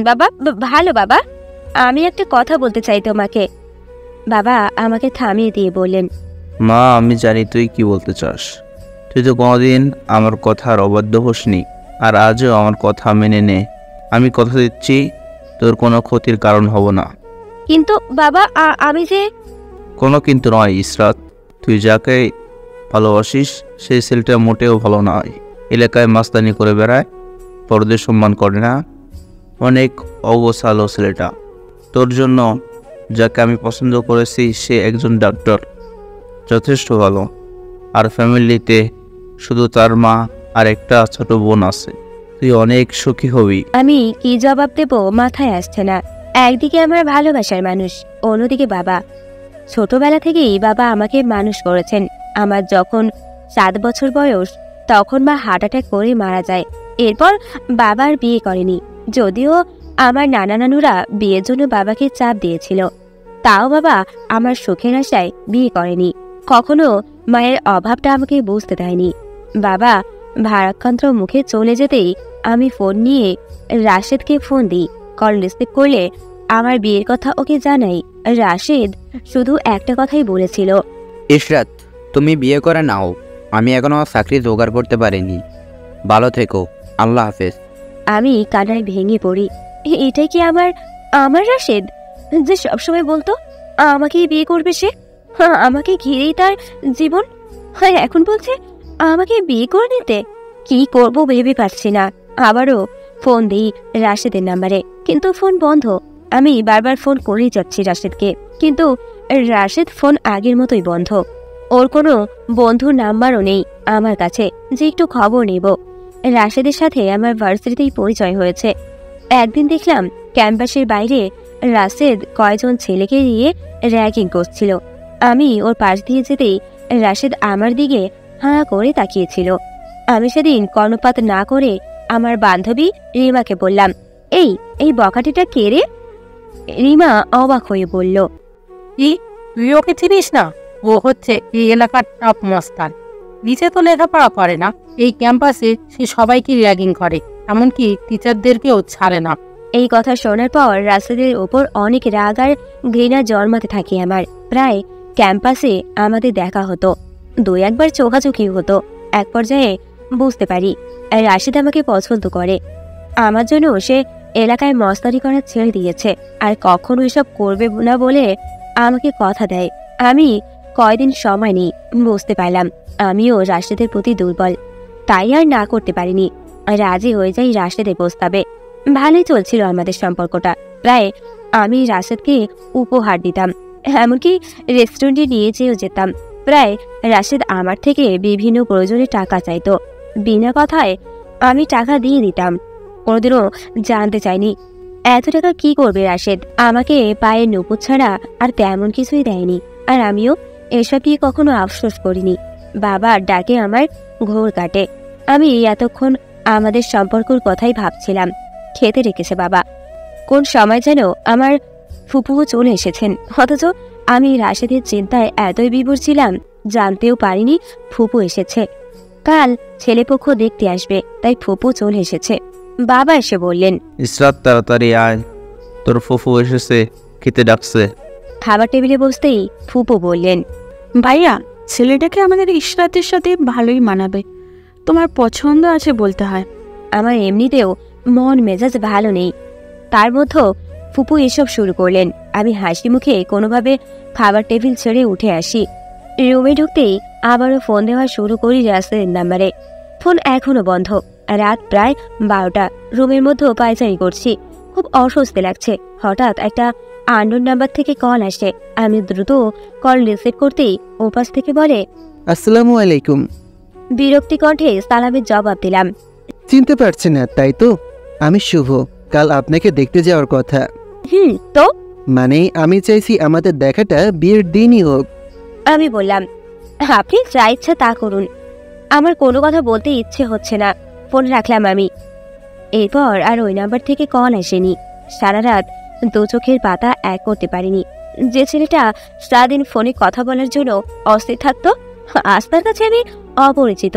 বাবা ভালো। বাবা আমি একটা কথা বলতে চাই তোমাকে। বাবা আমাকে থামিয়ে দিয়ে বললেন, মা, আমি জানি তুই কি বলতে চাস। তুই তো কোনোদিন আমার কথার অবাধ্য হোসনি, আর আজও আমার কথা মেনে নে। আমি কথা দিচ্ছি তোর কোনো ক্ষতির কারণ হব না। কিন্তু বাবা আমি যে... কোনো কিন্তু নয় ইসরাত, তুই যাকে ভালোবাসিস সেই ছেলেটা মোটেও ভালো নয়। এলাকায় মাস্তানি করে বেড়ায়, পরদের সম্মান করে না, অনেক অগোছালো ছেলেটা। তোর জন্য যাকে আমি পছন্দ করেছি সে একজন ডাক্তার, যথেষ্ট ভালো। আর ফ্যামিলিতে শুধু তার মা আর একটা ছোট বোন আছে। তুই অনেক সুখী হবি। আমি কি জবাব দেব মাথায় আসছে না। একদিকে আমার ভালোবাসার মানুষ, অন্যদিকে বাবা। ছোটবেলা থেকেই বাবা আমাকে মানুষ করেছেন। আমার যখন 7 বছর বয়স তখন মা হার্ট অ্যাটাক করে মারা যায়। এরপর বাবার বিয়ে করেনি, যদিও আমার নানা নানুরা বিয়ের জন্য বাবাকে চাপ দিয়েছিল। তাও বাবা আমার সুখের আশায় বিয়ে করেনি। কখনো মায়ের অভাবটা আমাকে বুঝতে দেয়নি। বাবা ভারাক্রান্ত মুখে চলে যেতেই আমি ফোন নিয়ে রাশেদকে ফোন দিই। কল রিসিভ করলে আমার বিয়ের কথা ওকে জানাই। রাশেদ শুধু একটা কথাই বলেছিল, ইশরাত, তুমি বিয়ে করে নাও, আমি এখনো চাকরি জোগাড় করতে পারিনি। ভালো থেকো, আল্লাহ হাফেজ। আমি কান্নায় ভেঙে পড়ি। এটাই কি আমার রাশেদ, যে সবসময় বলতো আমাকেই বিয়ে করবে সে, আমাকে ঘিরেই তার জীবন, এখন বলছে আমাকে বিয়ে করে নিতে? কি করব ভেবে পারছি না। আবারও ফোন দিই রাশেদের নাম্বারে, কিন্তু ফোন বন্ধ। আমি বারবার ফোন করেই যাচ্ছি রাশেদকে, কিন্তু রাশেদ ফোন আগের মতোই বন্ধ। ওর কোনো বন্ধুর নাম্বারও নেই আমার কাছে যে একটু খবর নেব। রাশেদের সাথে আমার ভার্সিটিতেই পরিচয় হয়েছে। একদিন দেখলাম ক্যাম্পাসের বাইরে রাশেদ কয়েকজন ছেলেকে দিয়ে র্যাগিং করছিল। আমি ওর পাশ দিয়ে যেতেই রাশেদ আমার দিকে হাঁ করে তাকিয়েছিল। আমি সেদিন কর্ণপাত না করে আমার বান্ধবী রিমাকে বললাম, এই বকাটিটা কে রে? রিমা অবাক হয়ে বলল, কি, তুই ওকে চিনিস না? ও হচ্ছে এই এলাকার টপ মাস্টার। নিচে তো লেখাপড়া করে না, এই ক্যাম্পাসে সে সবাইকে র্যাগিং করে, এমনকি টিচারদেরকেও ছাড়ে না। এই কথা শোনার পর রাশেদের ওপর অনেক রাগ আর ঘৃণা জন্মাতে থাকে আমার। প্রায় ক্যাম্পাসে আমাদের দেখা হতো, 2-1বার চোখাচোখি হতো। এক পর্যায়ে বুঝতে পারি রাশেদ আমাকে পছন্দ করে। আমার জন্য সে এলাকায় মস্তানি করা ছেড়ে দিয়েছে, আর কখনো এসব করবে না বলে আমাকে কথা দেয়। আমি কয়দিন সময় নিই, বুঝতে পারলাম আমিও রাশেদের প্রতি দুর্বল, তাই আর না করতে পারিনি। রাজি হয়ে যাই রাশেদের প্রস্তাবে। ভালোই চলছিল আমাদের সম্পর্কটা। প্রায় আমি রাশেদকে উপহার দিতাম, এমনকি রেস্টুরেন্টে নিয়ে যেও যেতাম। প্রায় রাশেদ আমার থেকে বিভিন্ন প্রয়োজনে টাকা চাইতো, বিনা কথায় আমি টাকা দিয়ে দিতাম। কোনোদিনও জানতে চাইনি এত টাকা কি করবে রাশেদ। আমাকে পায়ের নুপুর ছাড়া আর তেমন কিছুই দেয়নি, আর আমিও এসব নিয়ে কখনো আফসোস করিনি। বাবার ডাকে আমার ঘোর কাটে। আমি এতক্ষণ আমাদের সম্পর্কর কথাই ভাবছিলাম। খেতে রেখেছে বাবা। কোন সময় যেন আমার ফুপুও চলে এসেছেন, অথচ আমি রাশেদের চিন্তায় এতই বিভোর ছিলাম জানতেও পারিনি ফুপু এসেছে। কাল ছেলেপক্ষ দেখতে আসবে, তাই ফুপু চলে এসেছে। বাবা এসে বললেন, ইসরাত তাড়াতাড়ি আয়, তোর ফুফু এসেছে, খেতে ডাকছে। খাবার টেবিলে বসতেই ফুপু বললেন, ভাইয়া ছেলেটাকে আমাদের ইশরাতের সাথে ভালোই মানাবে, তোমার পছন্দ আছে বলতে হয়। আমার এমনিতেও মন মেজাজ ভালো নেই, তার মধ্যে ফুপু এসব শুরু করলেন। আমি হাসি মুখে কোনোভাবে খাবার টেবিল ছেড়ে উঠে আসি। রুমে ঢুকতেই আবারও ফোন দেওয়া শুরু করি রাসেলের নাম্বারে। ফোন এখনো বন্ধ। রাত প্রায় 12টা। রুমের মধ্যেও পায়চারি করছি, খুব অস্বস্তি লাগছে। হঠাৎ একটা আননোন নাম্বার থেকে কল আসে। আমি দ্রুত কল রিসিভ করতেই ওপাশ থেকে বলে, আসসালামু আলাইকুম। বিরক্তি কণ্ঠে সালামের জবাব দিলাম। চিনতে পারছেন না তাই তো? আমি শুভ, কাল আপনাকে দেখতে যাওয়ার কথা। তো মানে আমি চাইছি আমাদের দেখাটা বিয়ের দিনই হোক। আমি বললাম, আপনি যা ইচ্ছা তা করুন, আমার কোনো কথা বলতে ইচ্ছে হচ্ছে না। ফোন রাখলাম আমি। এরপর আর ওই নাম্বার থেকে কল আসেনি। সারা রাত দু চোখের পাতা এক করতে পারিনি। যে ছেলেটা সারাদিন ফোনে কথা বলার জন্য অস্থির থাকতো, আজ তার কাছে আমি অপরিচিত।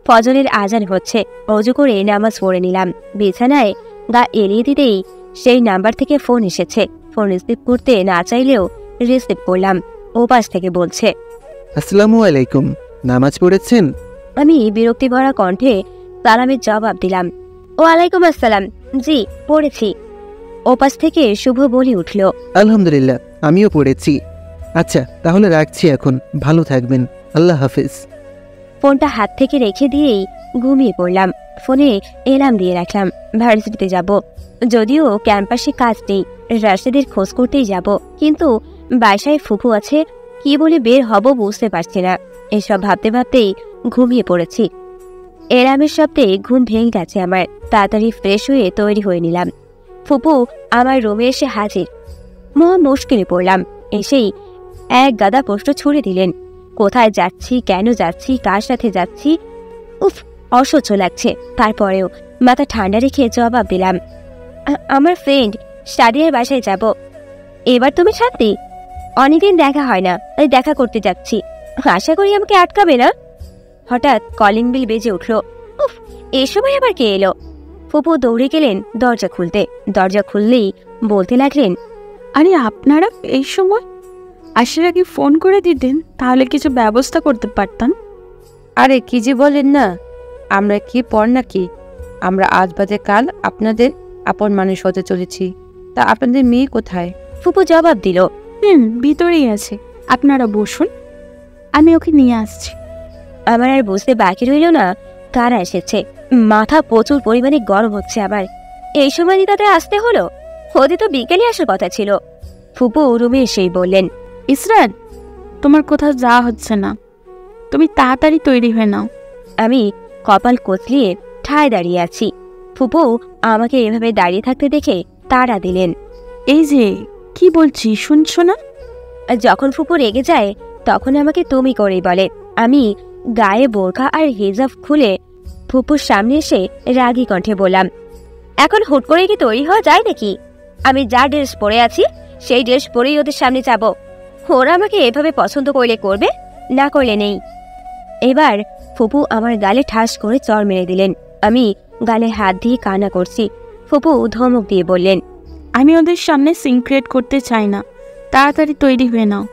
ফজরের আজান হচ্ছে, অজু করে নামাজ পড়ে নিলাম। বিছানায় গা এড়িয়ে দিতেই সেই নাম্বার থেকে ফোন এসেছে। ফোন রিসিভ করতে না চাইলেও রিসিভ করলাম। ওপাশ থেকে বলছে, আসসালামু আলাইকুম, নামাজ পড়েছেন? আমি বিরক্তি ভরা কণ্ঠে সালামের জবাব দিলাম, ওয়ালাইকুম আসসালাম, জি পড়েছি। ওপাশ থেকে শুভ বলে উঠল, আলহামদুলিল্লাহ, আমিও পড়েছি। আচ্ছা তাহলে রাখছি এখন, ভালো থাকবেন, আল্লাহ হাফিজ। ফোনটা হাত থেকে রেখে দিয়েই ঘুমিয়ে পড়লাম। ফোনে এলার্ম দিয়ে রাখলাম, ভার্সিটিতে যাব। যদিও ক্যাম্পাসে কাজ নেই, রাশেদের খোঁজ করতেই যাব, কিন্তু বাসায় ফুফু আছে, কি বলে বের হব বুঝতে পারছি না। এসব ভাবতে ভাবতেই ঘুমিয়ে পড়েছি। এলার্মের শব্দে ঘুম ভেঙে গেছে আমার। তাড়াতাড়ি ফ্রেশ হয়ে তৈরি হয়ে নিলাম। ফুপু আমার রুমে এসে হাজির। মহা মুশকিলে পড়লাম। এসেই এক গাদা প্রশ্ন ছুড়ে দিলেন। কোথায় যাচ্ছি, কেন যাচ্ছি, কার সাথে যাচ্ছি, উফ অসহ্য লাগছে। তারপরেও মাথা ঠান্ডা রেখে জবাব দিলাম, আমার ফ্রেন্ড সাদিয়ার বাসায় যাব। এবার তুমি শান্তি? অনেকদিন দেখা হয় না, তাই দেখা করতে যাচ্ছি। আশা করি আমাকে আটকাবে না। হঠাৎ কলিং বেল বেজে উঠল। উফ, এ সময় আবার কে এলো? ফুপু দৌড়ে গেলেন দরজা খুলতে। দরজা খুললেই বলতে লাগলেন, আরে আপনারা এই সময়? আসার আগে ফোন করে দিতেন, তাহলে কিছু ব্যবস্থা করতে পারতাম। আরে কি যে বলেন না, আমরা কি পর নাকি? আমরা আজ বাদে কাল আপনাদের আপন মানুষ হতে চলেছি। তা আপনাদের মেয়ে কোথায়? ফুপু জবাব দিল, ভিতরেই আছে, আপনারা বসুন, আমি ওকে নিয়ে আসছি। আমার আর বুঝতে বাকি রইল না কারা এসেছে। মাথা প্রচুর পরিমাণে গরম হচ্ছে আবার। এই সময় তাদের আসতে হলো? ওদের তো বিকেলে আসার কথা ছিল। ফুপু রুমে এসেই বললেন, ইসরাত, তোমার কোথাও যাওয়া হচ্ছে না, তুমি তাড়াতাড়ি তৈরি হয়ে নাও। আমি কপাল কচলিয়ে ঠায় দাঁড়িয়ে আছি। ফুপু আমাকে এভাবে দাঁড়িয়ে থাকতে দেখে তাড়া দিলেন, এই যে কি বলছি শুনছো না? যখন ফুপু রেগে যায় তখন আমাকে তুমি করেই বলে। আমি গায়ে বোরকা আর হিজাব খুলে ফুপুর সামনে এসে রাগী কণ্ঠে বললাম, এখন হুট করে কি তৈরি হওয়া যায় নাকি? আমি যা ড্রেস পরে আছি সেই ড্রেস পরেই ওদের সামনে যাব। ওরা আমাকে এভাবে পছন্দ করলে করবে, না করলে নেই। এবার ফুপু আমার গালে ঠাস করে চড় মেরে দিলেন। আমি গালে হাত দিয়ে কান্না করছি। ফুপু ধমক দিয়ে বললেন, আমি ওদের সামনে সিন ক্রিয়েট করতে চাই না, তাড়াতাড়ি তৈরি হয়ে নাও।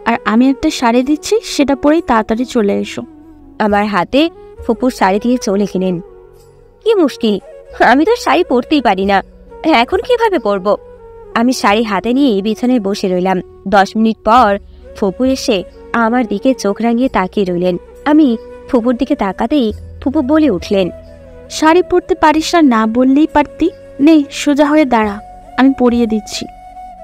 আর আমি একটা শাড়ি দিচ্ছি, সেটা পরেই তাড়াতাড়ি চলে এসো। আমার হাতে ফুপুর শাড়ি দিয়ে চলে গেলেন। কি মুশকিল, আমি তো শাড়ি পরতেই পারি না। এখন কিভাবে পরবো? আমি শাড়ি হাতে নিয়ে বিছানায় বসে রইলাম। 10 মিনিট পর ফুপু এসে আমার দিকে চোখ রাঙিয়ে তাকিয়ে রইলেন। আমি ফুপুর দিকে তাকাতেই ফুপু বলে উঠলেন, শাড়ি পরতে পারিস না বললেই পারতি। নে সোজা হয়ে দাঁড়া, আমি পরিয়ে দিচ্ছি।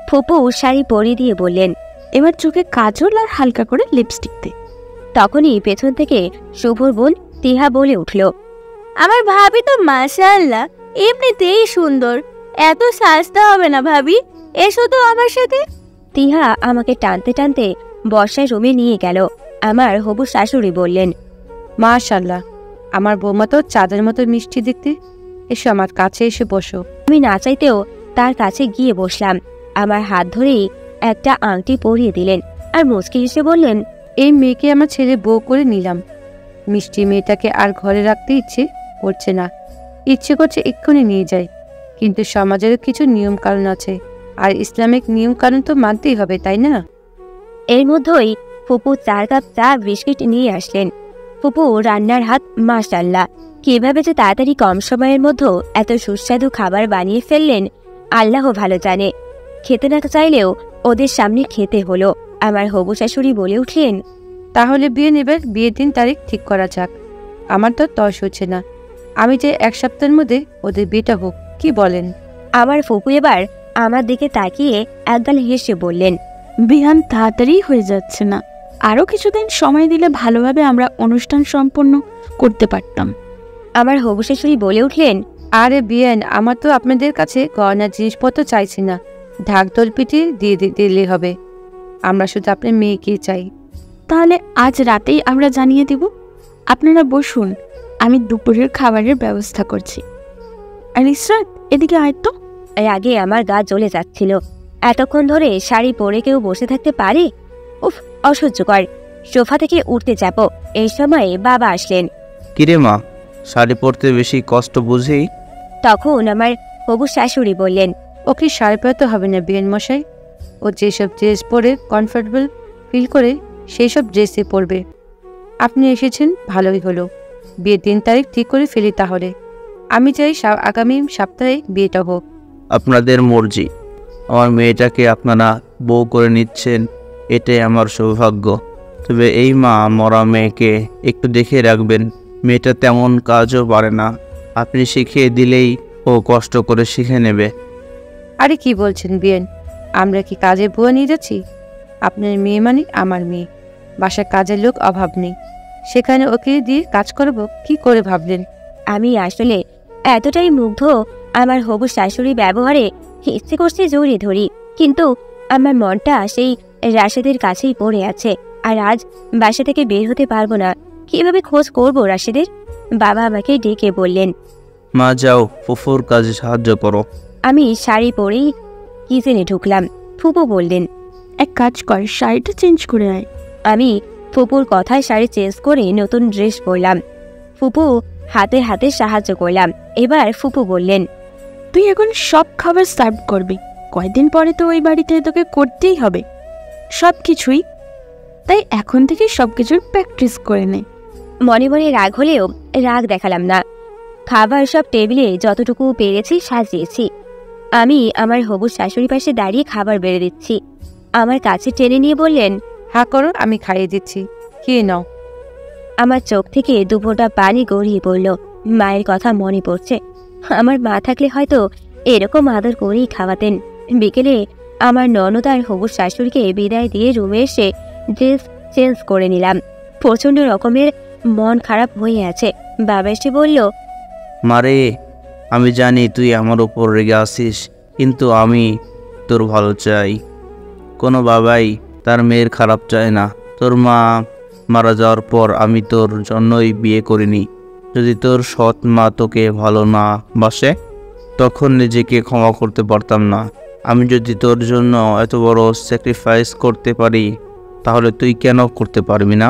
ফুপু শাড়ি পরিয়ে দিয়ে বললেন, এবার চোখে কাজল আর হালকা করে লিপস্টিক দে। তখনই পেছন থেকে শুভর বোন তিহা বলে উঠল, আমার ভাবি তো মাশাআল্লাহ এমনিতেই সুন্দর, এত সাজতে হবে না ভাবি, এসো তো আমার সাথে। তিহা আমাকে টানতে টানতে বর্ষার রুমে নিয়ে গেল। আমার হবু শাশুড়ি বললেন, মাশাআল্লাহ, আমার বৌমা তো চাঁদের মতো মিষ্টি দেখতে। এসো আমার কাছে এসে বসো। আমি না চাইতেও তার কাছে গিয়ে বসলাম। আমার হাত ধরেই একটা আংটি পরিয়ে দিলেন আর মুচকি হেসে বললেন, এই মেয়েকে আমার ছেলে বউ করে নিলাম। মিষ্টি মেয়েটাকে আর ঘরে রাখতে ইচ্ছে করছে না, ইচ্ছে করছে এক্ষুনি নিয়ে যায়। কিন্তু সমাজের কিছু নিয়ম কানুন আছে, আর ইসলামিক নিয়ম কানুন তো মানতেই হবে, তাই না? এর মধ্যেই ফুপু 4 কাপ চা বিস্কিট নিয়ে আসলেন। ফুপু রান্নার হাত মাশাআল্লাহ, কিভাবে যে তাড়াতাড়ি কম সময়ের মধ্যে এত সুস্বাদু খাবার বানিয়ে ফেললেন আল্লাহ ভালো জানে। খেতে না চাইলেও ওদের সামনে খেতে হলো। আমার হবু শাশুড়ি বলে উঠলেন, তাহলে বিয়ের দিন তারিখ ঠিক করা যাক। আমার তো তস হচ্ছে না, আমি যে 1 সপ্তাহের মধ্যে ওদের বিয়েটা হোক, কি বলেন? আমার ফুপু এবার আমার দিকে তাকিয়ে একগাল হেসে বললেন, বিহান তাড়াতাড়ি হয়ে যাচ্ছে না, আরও কিছুদিন সময় দিলে ভালোভাবে আমরা অনুষ্ঠান সম্পন্ন করতে পারতাম। আমার হবু শাশুড়ি বলে উঠলেন, আরে বিয়ান, আমার তো আপনাদের কাছে গয়নার জিনিসপত্র চাইছি না, ঢাকঢোল পিটিয়ে দিয়ে দিলে হবে। আমরা শুধু আপনার মেয়েকে চাই। তাহলে আজ রাতেই আমরা জানিয়ে দিব। আপনারা বসুন, আমি দুপুরের খাবারের ব্যবস্থা করছি। আর ইসরাত, এদিকে আয় তো। আগে আমার গা জ্বলে যাচ্ছিল। এতক্ষণ ধরে শাড়ি পরে কেউ বসে থাকতে পারে? উফ, অসহ্যকর। সোফা থেকে উঠতে যাব, এই সময়ে বাবা আসলেন। কিরে মা, শাড়ি পরতে বেশি কষ্ট বুঝি? তখন আমার হবু শাশুড়ি বললেন, ওকে শাড়ি পরতে হবে না বিয়ান মশাই, ও যেসব ড্রেস পরে কমফর্টেবল ফিল করে সেই সব ড্রেসে পরবে। আপনি এসেছেন ভালোই হলো, বিয়ের দিন তারিখ ঠিক করে ফেলি তাহলে। আমি চাই আগামী সপ্তাহে বিয়েটা হোক। আপনাদের মর্জি। আমার মেয়েটাকে আপনারা বউ করে নিচ্ছেন, এটাই আমার সৌভাগ্য। তবে এই মা মরা মেয়েকে একটু দেখে রাখবেন, মেয়েটা তেমন কাজও পারে না, আপনি শিখিয়ে দিলেই ও কষ্ট করে শিখে নেবে। আরে কি বলছেন বিয়ান, আমরা কি কাজে বুয়া নিয়ে যাচ্ছি? আপনার মেয়ে মানে আমার মেয়ে, বাসায় কাজের লোক অভাব নেই, সেখানে ওকে দিয়ে কাজ করব কি করে ভাবলেন? আমি আসলে এতটাই মুগ্ধ আমার হবু শাশুড়ি ব্যবহারে ইচ্ছে করছে জড়িয়ে ধরি, কিন্তু আমার মনটা সেই রাশেদের কাছেই পড়ে আছে। আর আজ বাসা থেকে বের হতে পারবো না, কিভাবে খোঁজ করব রাশেদের? বাবা আমাকে ডেকে বললেন, মা যাও, ফুফুর কাজে সাহায্য করো। আমি শাড়ি পরেই কিচেনে ঢুকলাম। ফুপু বললেন, এক কাজ কর, শাড়িটা চেঞ্জ করে আয়। আমি ফুপুর কথায় শাড়ি চেঞ্জ করে নতুন ড্রেস পরলাম। ফুপু হাতে হাতে সাহায্য করলাম। এবার ফুপু বললেন, তুই এখন সব খাবার সার্ভ করবি, কয়দিন পরে তো ওই বাড়িতে তোকে করতেই হবে সব কিছুই, তাই এখন থেকে সবকিছুর প্র্যাকটিস করে নে। মনে মনে রাগ হলেও রাগ দেখালাম না। খাবার সব টেবিলে যতটুকু পেরেছি সাজিয়েছি। আমি আমার হবু শাশুড়ি পাশে দাঁড়িয়ে খাবার বেড়ে দিচ্ছি। আমার কাছে টেনে নিয়ে বললেন, হা করো, আমি খাইয়ে দিচ্ছি, খেয়ে নাও। আমার চোখ থেকে দুফোঁটা পানি গড়িয়ে পড়ল। মায়ের কথা মনে পড়ছে। আমার মা থাকলে হয়তো এরকম আদর করেই খাওয়াতেন। বিকেলে আমার ননদ আর হবু শাশুড়িকে বিদায় দিয়ে রুমে এসে ড্রেস চেঞ্জ করে নিলাম। প্রচণ্ড রকমের মন খারাপ হয়ে আছে। বাবা এসে বলল, মারে, আমি জানি তুই আমার উপর রেগে আসিস, কিন্তু আমি তোর ভালো চাই। কোনো বাবাই তার মেয়ের খারাপ চায় না। তোর মা মারা যাওয়ার পর আমি তোর জন্যই বিয়ে করিনি। যদি তোর সৎ মা তোকে ভালো না বাসে, তখন নিজেকে ক্ষমা করতে পারতাম না। আমি যদি তোর জন্য এত বড় স্যাক্রিফাইস করতে পারি, তাহলে তুই কেন করতে পারবি না?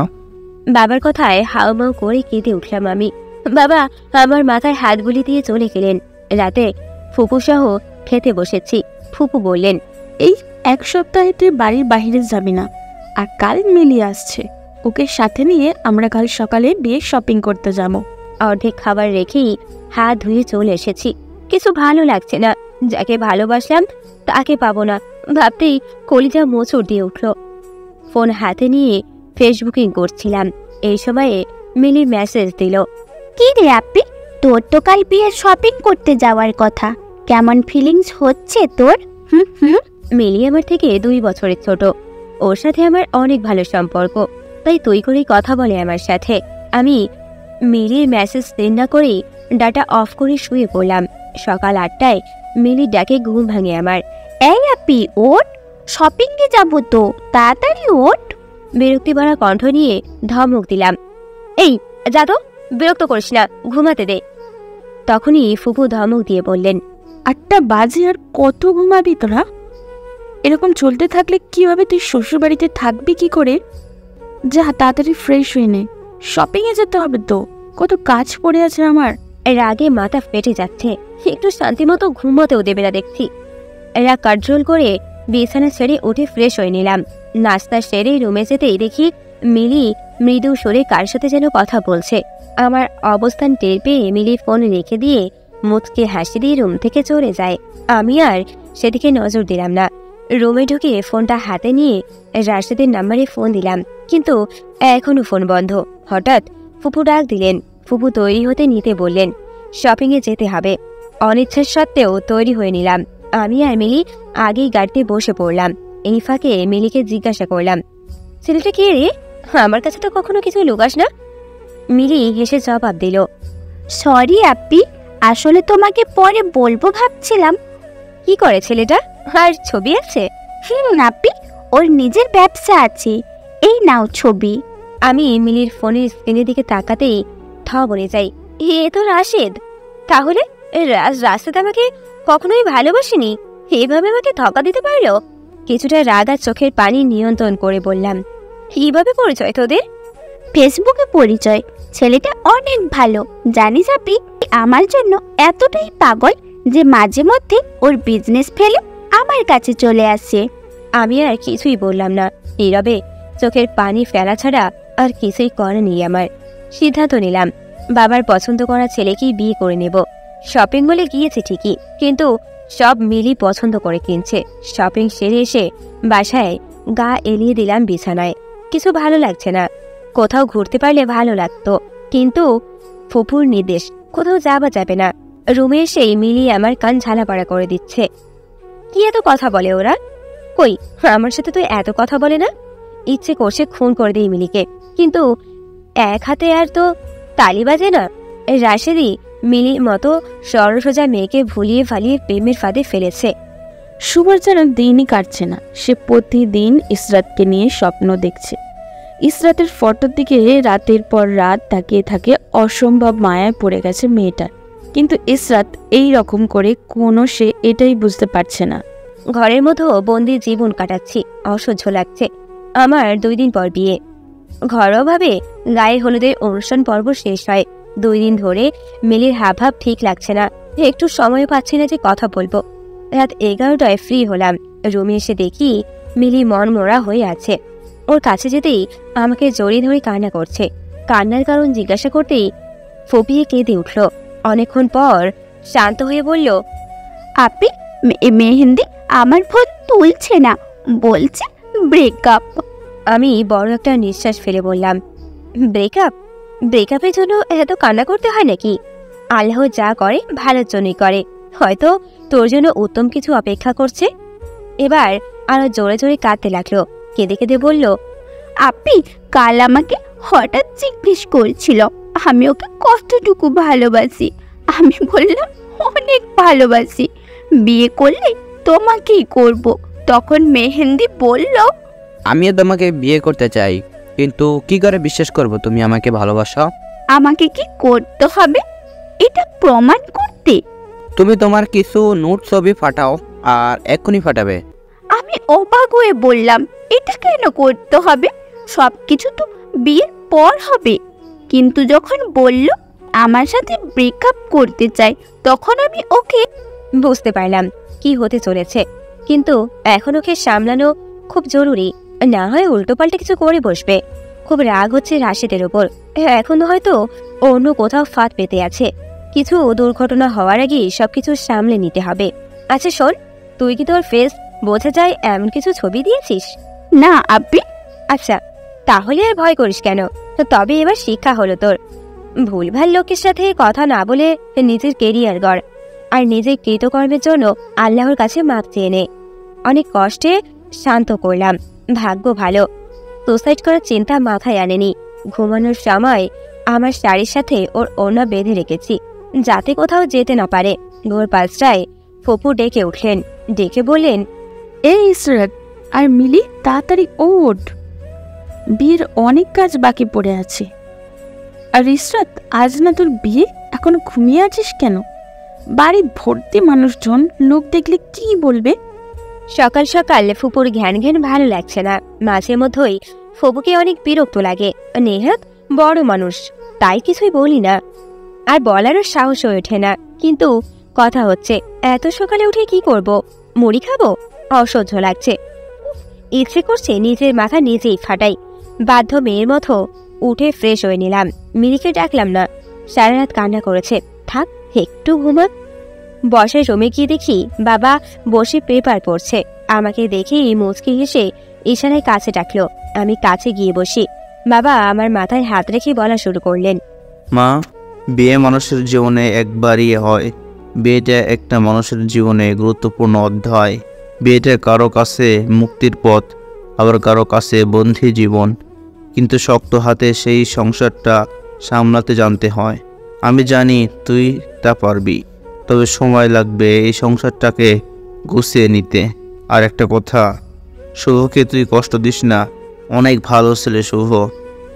বাবার কথায় হাউমাউ করে কেঁদে উঠলাম আমি। বাবা আমার মাথায় হাত বুলি দিয়ে চলে গেলেন। রাতে ফুপু সহ খেতে বসেছি। ফুপু বললেন, এই 1 সপ্তাহে তুই বাড়ির বাইরে যাবি না, আর কাল মিলি আসছে, ওকে সাথে নিয়ে আমরা কাল সকালে বিয়ে শপিং করতে যাবো। অর্ধেক খাবার রেখেই হাত ধুয়ে চলে এসেছি। কিছু ভালো লাগছে না, যাকে ভালোবাসলাম তাকে পাবো না ভাবতেই কলিজা মোচড় দিয়ে উঠল। ফোন হাতে নিয়ে ফেসবুকিং করছিলাম, এই সময়ে মিলি মেসেজ দিল। কি রে আপি, তোর তো কাল বিয়ের শপিং করতে যাওয়ার কথা, কেমন ফিলিংস হচ্ছে তোর? মিলি আমার থেকে 2 বছরের ছোট, ওর সাথে আমার অনেক ভালো সম্পর্ক, তাই তুই করেই কথা বলে আমার সাথে। আমি মিলির মেসেজ সেন্ড না করেই ডাটা অফ করে শুয়ে পড়লাম। সকাল 8টায় মিলির ডাকে ঘুম ভাঙে আমার। এই আপি ওঠ, শপিংয়ে যাবো তো, তাড়াতাড়ি ওঠ। বিরক্তি ভরা কণ্ঠ নিয়ে ধমক দিলাম, এই যা তো, বিরক্ত করিস না, ঘুমাতে দে। তখনই ফুপু ধমক দিয়ে বললেন, 8টা বাজে আর কত ঘুমাবি তোরা? এরকম চলতে থাকলে কিভাবে তুই শ্বশুর বাড়িতে থাকবি কি করে? যা তাড়াতাড়ি ফ্রেশ হয়ে নে, শপিংয়ে যেতে হবে তো, কত কাজ পড়ে আছে আমার। রাগে মাথা ফেটে যাচ্ছে, একটু শান্তিমতো ঘুমোতেও দেবে না দেখছি। রাগ কন্ট্রোল করে বিছানা ছেড়ে উঠে ফ্রেশ হয়ে নিলাম। নাস্তা সেরে রুমে যেতেই দেখি মিলি মৃদু সুরে কার সাথে যেন কথা বলছে। আমার অবস্থান টের পেয়ে মিলি ফোন রেখে দিয়ে মুচকে হাসি দিয়ে রুম থেকে চলে যায়। আমি আর সেদিকে নজর দিলাম না। রুমে ঢুকে ফোনটা হাতে নিয়ে রাশেদের নাম্বারে ফোন দিলাম, কিন্তু এখনো ফোন বন্ধ। হঠাৎ ফুপু ডাক দিলেন। ফুপু তৈরি হতে নিতে বললেন, শপিংয়ে যেতে হবে। অনিচ্ছার সত্ত্বেও তৈরি হয়ে নিলাম। আমি আর মিলি আগেই গাড়িতে বসে পড়লাম। এই ফাঁকে মিলিকে জিজ্ঞাসা করলাম, ছেলেটা কে রে? আমার কাছে তো কখনো কিছু লুকাস না। মিলি হেসে জবাব দিল, সরি আপি, আসলে তোমাকে পরে বলবো ভাবছিলাম। কি করে ছেলেটা? আর ছবি আছে? আপি, ওর নিজের ব্যবসা আছে, এই নাও ছবি। আমি মিলির ফোনের স্ক্রিনের দিকে তাকাতেই থ বলে যাই, এ তো রাশেদ। তাহলে রাশেদ আমাকে কখনোই ভালোবাসেনি, এভাবে আমাকে ধোঁকা দিতে পারলো? কিছুটা রাগ আর চোখের পানি নিয়ন্ত্রণ করে বললাম, কিভাবে পরিচয় তোদের? ফেসবুকে পরিচয়। ছেলেটা অনেক ভালো, জানিস আপি, আমার জন্য এতটাই পাগল যে মাঝে মধ্যে ওর বিজনেস ফেলে আমার কাছে চলে আসে। আমি আর কিছুই বললাম না, নীরবে চোখের পানি ফেলা ছাড়া আর কিছুই করেনি আমার। সিদ্ধান্ত নিলাম, বাবার পছন্দ করা ছেলেকেই বিয়ে করে নেব। শপিং মলে গিয়েছে ঠিকই, কিন্তু সব মিলি পছন্দ করে কিনছে। শপিং সেরে এসে বাসায় গা এলিয়ে দিলাম বিছানায়। কিছু ভালো লাগছে না। কোথাও ঘুরতে পারলে ভালো লাগতো, কিন্তু ফুপুর নির্দেশ, কোথাও যাওয়া যাবে না। রুমে এসেই মিলি আমার কান ঝালাপাড়া করে দিচ্ছে। কি এত কথা বলে ওরা? কই, আমার সাথে তো এত কথা বলে না। ইচ্ছে করছে খুন করে দিই মিলিকে, কিন্তু এক হাতে আর তো তালি বাজে না। রাশেদি মিলির মতো সরসোজা মেয়েকে ভুলিয়ে ভালিয়ে প্রেমের ফাঁদে ফেলেছে। শুভর যেন দিনই কাটছে না। সে প্রতিদিন ইসরাতকে নিয়ে স্বপ্ন দেখছে। ইসরাতের ফটোর দিকে রাতের পর রাত তাকিয়ে থাকে। অসম্ভব মায়ায় পড়ে গেছে মেয়েটার, কিন্তু ইসরাত এই রকম করে কোনো সে এটাই বুঝতে পারছে না। ঘরের মধ্যে বন্দি জীবন কাটাচ্ছি, অসহ্য লাগছে। আমার 2 দিন পর বিয়ে। ঘরোয়াভাবে গায়ে হলুদের অনুষ্ঠান পর্ব শেষ হয়। 2 দিন ধরে মিলির হাবভাব ঠিক লাগছে না, একটু সময় পাচ্ছি না যে কথা বলবো। রাত 11টায় ফ্রি হলাম। রুমে এসে দেখি মিলি মনমরা হয়ে আছে। ওর কাছে যেতেই আমাকে জড়িয়ে ধরে কান্না করছে। কান্নার কারণ জিজ্ঞাসা করতেই ফপিয়ে কেঁদে উঠল। অনেকক্ষণ পর শান্ত হয়ে বলল, আপি, মেহেন্দি আমার ফোন তুলছে না, বলছে ব্রেকআপ। আমি বড় একটা নিঃশ্বাস ফেলে বললাম, ব্রেকআপ? ব্রেকআপের জন্য এত কান্না করতে হয় নাকি? আল্লাহ যা করে ভালোর জন্যই করে, হয়তো তোর জন্য উত্তম কিছু অপেক্ষা করছে। এবার আরো জোরে জোরে কাঁদতে লাগলো। কেঁদে কেঁদে বলল, আপি, কাল আমাকে হঠাৎ জিজ্ঞেস করছিল আমি ওকে কতটুকু ভালোবাসি। আমি বললাম অনেক ভালোবাসি, বিয়ে করলে তোমাকেই করব। তখন মেহেন্দি বলল, আমিও তোমাকে বিয়ে করতে চাই, কিন্তু কি করে বিশ্বাস করব তুমি আমাকে ভালোবাসো? আমাকে কি করতে হবে এটা প্রমাণ করতে? তুমি তোমার কিছু নোট ছবি ফাটাও, আর এক্ষুনি ফাটাবে। আমি অবাক হয়ে বললাম, এটা কেন করতে হবে? সবকিছু তো বিয়ের পর হবে। কিন্তু যখন বলল আমার সাথে ব্রেকআপ করতে চাই, তখন আমি ওকে বুঝতে পারলাম কি হতে চলেছে, কিন্তু এখন ওকে সামলানো খুব জরুরি, না হয় উল্টোপাল্টা কিছু করে বসবে। খুব রাগ হচ্ছে রাশেদের ওপর। এখন হয়তো অন্য কোথাও ফাঁদ পেতে আছে। কিছু দুর্ঘটনা হওয়ার আগেই সবকিছু সামলে নিতে হবে। আচ্ছা শোন, তুই কি তোর ফেস বোঝা যায় এমন কিছু ছবি দিয়েছিস? না আব্বি। আচ্ছা, তাহলে আর ভয় করিস কেন? তো তবে এবার শিক্ষা হলো তোর, ভুলভাল লোকের সাথে কথা না বলে নিজের কেরিয়ার গড়, আর নিজের কৃতকর্মের জন্য আল্লাহর কাছে মাপ চেয়ে নে। অনেক কষ্টে শান্ত করলাম, ভাগ্য ভালো সুসাইড করার চিন্তা মাথায় আনেনি। ঘুমানোর সময় আমার শাড়ির সাথে ওর ওড়না বেঁধে রেখেছি যাতে কোথাও যেতে না পারে। ভোর 5টায় ফুপু ডেকে উঠলেন, ডেকে বললেন, এই ইসরাত আর মিলি, তাড়াতাড়ি ওঠ, বিয়ের অনেক কাজ বাকি পড়ে আছে। আর ইসরাত, আজ না তোর বিয়ে, এখনো ঘুমিয়ে আছিস কেন? বাড়ি ভর্তি মানুষজন, লোক দেখলে কি বলবে? সকাল সকাল ফুপুর ঘ্যান ঘ্যান ভালো লাগছে না। মাঝে মধ্যেই ফুপুকে অনেক বিরক্ত লাগে। নেহাত বড় মানুষ, তাই কিছুই বলি না, আর বলারও সাহস হয়ে ওঠে না। কিন্তু কথা হচ্ছে, এত সকালে উঠে কি করব? মুড়ি খাবো? অসহ্য লাগছে। ইচ্ছে করছে নিজের মাথা নিজেই ফাটাই। বাধ্য মেয়ের মতো উঠে ফ্রেশ হয়ে নিলাম। মিলিকে ডাকলাম না, সারা রাত কান্না করেছে, থাক একটু ঘুমা। বসার রুমে গিয়ে দেখি বাবা বসে পেপার পড়ছে। আমাকে দেখেই মুচকি হেসে ইশারায় কাছে ডাকলো। আমি কাছে গিয়ে বসি। বাবা আমার মাথায় হাত রেখে বলা শুরু করলেন, মা, বিয়ে মানুষের জীবনে একবারই হয়। বিয়েটা একটা মানুষের জীবনে গুরুত্বপূর্ণ অধ্যায়। বিয়েটা কারো কাছে মুক্তির পথ, আবার কারো কাছে বন্ধী জীবন। কিন্তু শক্ত হাতে সেই সংসারটা সামলাতে জানতে হয়। আমি জানি তুই তা পারবি, তবে সময় লাগবে এই সংসারটাকে গুছিয়ে নিতে। আর একটা কথা, শুভকে তুই কষ্ট দিস না, অনেক ভালো ছেলে শুভ,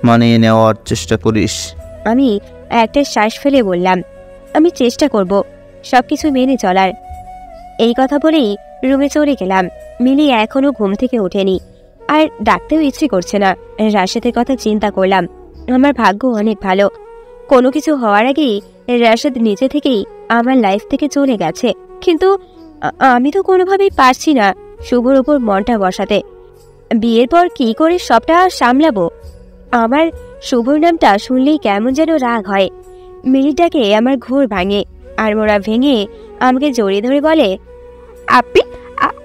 মানিয়ে নেওয়ার চেষ্টা করিস। আমি একটা শ্বাস ফেলে বললাম, আমি চেষ্টা করব সবকিছু মেনে চলার। এই কথা বলেই রুমে চলে গেলাম। মিলি এখনো ঘুম থেকে ওঠেনি, আর ডাকতেও ইচ্ছে করছে না। রাশেদের কথা চিন্তা করলাম। আমার ভাগ্য অনেক ভালো, কোনো কিছু হওয়ার আগেই রাশেদ নিজে থেকেই আমার লাইফ থেকে চলে গেছে। কিন্তু আমি তো কোনোভাবেই পারছি না শুভর উপর মনটা বসাতে। বিয়ের পর কি করে সবটা সামলাবো? আমার শুভর নামটা শুনলেই কেমন যেন রাগ হয়। মিলিটাকে আমার ঘোর ভাঙে, আর মোরা ভেঙে আমাকে জড়িয়ে ধরে বলে, আব্বি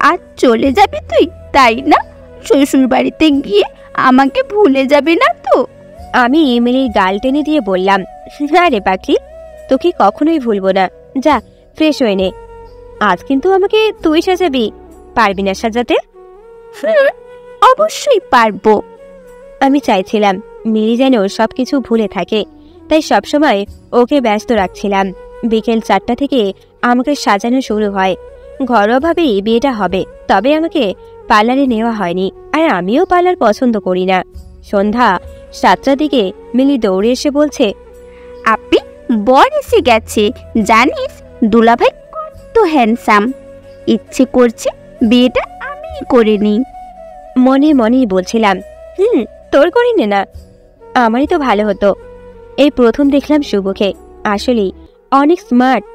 আজ চলে যাবি তুই, তাই না? শ্বশুর বাড়িতে গিয়ে আমাকে ভুলে যাবি না তো? আমি মিলির গাল টেনে দিয়ে বললাম, না রে পাখি, তোকে কখনোই ভুলবো না। যা ফ্রেশ হয়ে নে। আজ কিন্তু আমাকে তুই সাজাবি, পারবি না সাজাতে? অবশ্যই পারবো। আমি চাইছিলাম মিলি যেন সবকিছু ভুলে থাকে, তাই সবসময় ওকে ব্যস্ত রাখছিলাম। বিকেল 4টা থেকে আমাকে সাজানো শুরু হয়। ঘরোয়াভাবেই বিয়েটা হবে, তবে আমাকে পার্লারে নেওয়া হয়নি, আর আমিও পার্লার পছন্দ করি না। সন্ধ্যা 7টার দিকে মিলি দৌড়ে এসে বলছে, আব্বি বর এসে গেছে, জানিস দুলাভাই কত হ্যান্ডসাম। ইচ্ছে করছে বিয়েটা আমিই করে নিই। মনে মনেই বলছিলাম, তোর করি নে না, আমারই তো ভালো হতো। এই প্রথম দেখলাম শুভকে, আসলেই অনেক স্মার্ট।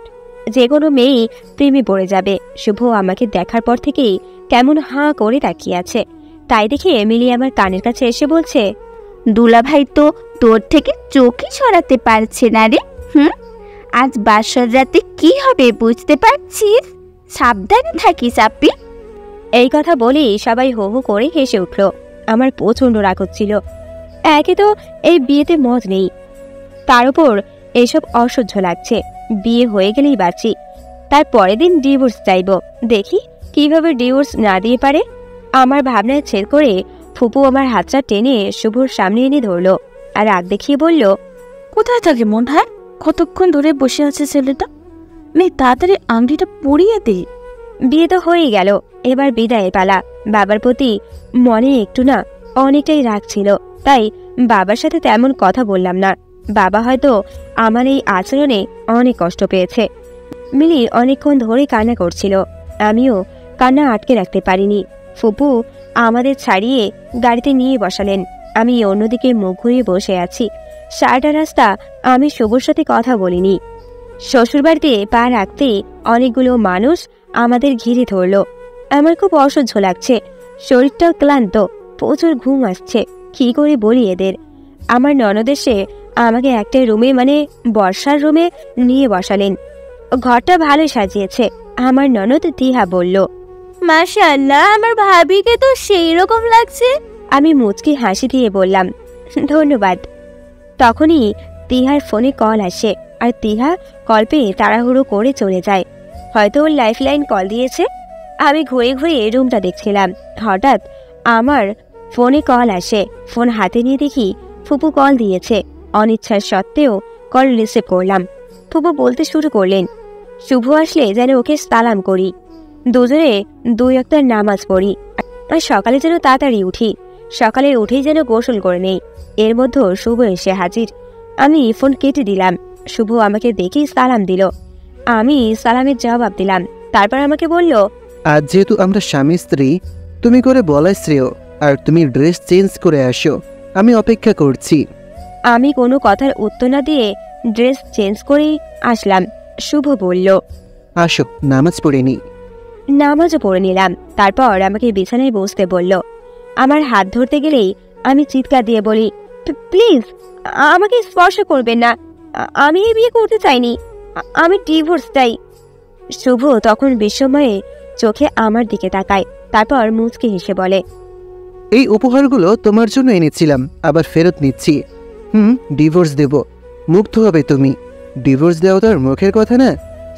যে কোনো মেয়েই প্রেমে পড়ে যাবে। শুভ আমাকে দেখার পর থেকেই কেমন হাঁ করে তাকিয়ে আছে। তাই দেখে মিলি আমার কানের কাছে এসে বলছে, দুলাভাই তো তোর থেকে চোখই সরাতে পারছে না রে। আজ বাসর রাতে কি হবে বুঝতে পারছিস? সাবধানে থাকিস আব্বি। এই কথা বলেই সবাই হো হো করে হেসে উঠল। আমার প্রচণ্ড রাগ হচ্ছিল। একে তো এই বিয়েতে মত নেই, তার উপর এইসব অসহ্য লাগছে। বিয়ে হয়ে গেলেই বাঁচি, তার পরের দিন ডিভোর্স চাইব। দেখি কিভাবে ডিভোর্স না দিয়ে পারে। আমার ভাবনায় ছেদ করে ফুপু আমার হাতটা টেনে শুভর সামনে এনে ধরলো, আর রাগ দেখিয়ে বলল, কোথায় থাকে মন? হ্যাঁ, কতক্ষণ ধরে বসে আছে ছেলেটা? নেই, তাড়াতাড়ি আংটিটা পরিয়ে দে। বিয়ে তো হয়েই গেল, এবার বিদায়ের পালা। বাবার প্রতি মনে একটু না অনেকটাই রাগ ছিল, তাই বাবার সাথে তেমন কথা বললাম না। বাবা হয়তো আমার এই আচরণে অনেক কষ্ট পেয়েছে। মিলি অনেকক্ষণ ধরে কান্না করছিল, আমিও কান্না আটকে রাখতে পারিনি। ফুপু আমাদের ছাড়িয়ে গাড়িতে নিয়ে বসালেন। আমি অন্যদিকে মুখ ঘুরিয়ে বসে আছি। সারাটা রাস্তা আমি শুভর সাথে কথা বলিনি। শ্বশুরবাড়িতে পা রাখতেই অনেকগুলো মানুষ আমাদের ঘিরে ধরল। আমার খুব অসহ্য লাগছে, শরীরটাও ক্লান্ত, প্রচুর ঘুম আসছে। কি করে বলি এদের? আমার ননদ এসে আমাকে একটা রুমে, মানে বর্ষার রুমে নিয়ে বসালেন। ঘরটা ভালোই সাজিয়েছে, আমার ননদ তিহা বলল, মাশাআল্লাহ, আমার ভাবিকে তো সেই রকম লাগছে। আমি মুচকি হাসি দিয়ে বললাম, ধন্যবাদ। তখনই তিহার ফোনে কল আসে, আর তিহা কল পেয়ে তাড়াহুড়ো করে চলে যায়। হয়তো ওর লাইফলাইন কল দিয়েছে। আমি ঘুরে ঘুরে রুমটা দেখছিলাম। হঠাৎ আমার ফোনে কল আসে। ফোন হাতে নিয়ে দেখি ফুপু কল দিয়েছে। অনিচ্ছার সত্ত্বেও কল রিসিভ করলাম। ফুপু বলতে শুরু করলেন, শুভ আসলে যেন ওকে সালাম করি, দুজনে 2 ওয়াক্তের নামাজ পড়ি, আর সকালে যেন তাড়াতাড়ি উঠি, সকালে উঠেই যেন গোসল করে নেই। এর মধ্যে শুভ এসে হাজির। আমি ফোন কেটে দিলাম। শুভ আমাকে দেখেই সালাম দিল। আমি সালামের জবাব দিলাম। তারপর আমাকে বলল, আজ যেহেতু আমরা স্বামী স্ত্রী, তুমি করে বলাই শ্রেয়, আর তুমি ড্রেস চেঞ্জ করে আসো, আমি অপেক্ষা করছি। আমি কোনো কথার উত্তর না দিয়ে ড্রেস চেঞ্জ করেই আসলাম। শুভ বলল, আসো নামাজ পড়ে নি। নামাজও পড়ে নিলাম। তারপর আমাকে বিছানায় বসতে বলল। আমার হাত ধরতে গেলেই আমি চিৎকার দিয়ে বলি, প্লিজ আমাকে স্পর্শ করবেন না, আমি এই বিয়ে করতে চাইনি, আমি ডিভোর্স চাই। শুভ তখন বিস্ময়ে চোখে আমার দিকে তাকায়। তারপর মুচকে হেসে বলে, এই উপহারগুলো তোমার জন্য এনেছিলাম, আবার ফেরত নিচ্ছি। ডিভোর্স দেব, মুক্ত হবে তুমি। ডিভোর্স দেওয়া তো আর মুখের কথা না,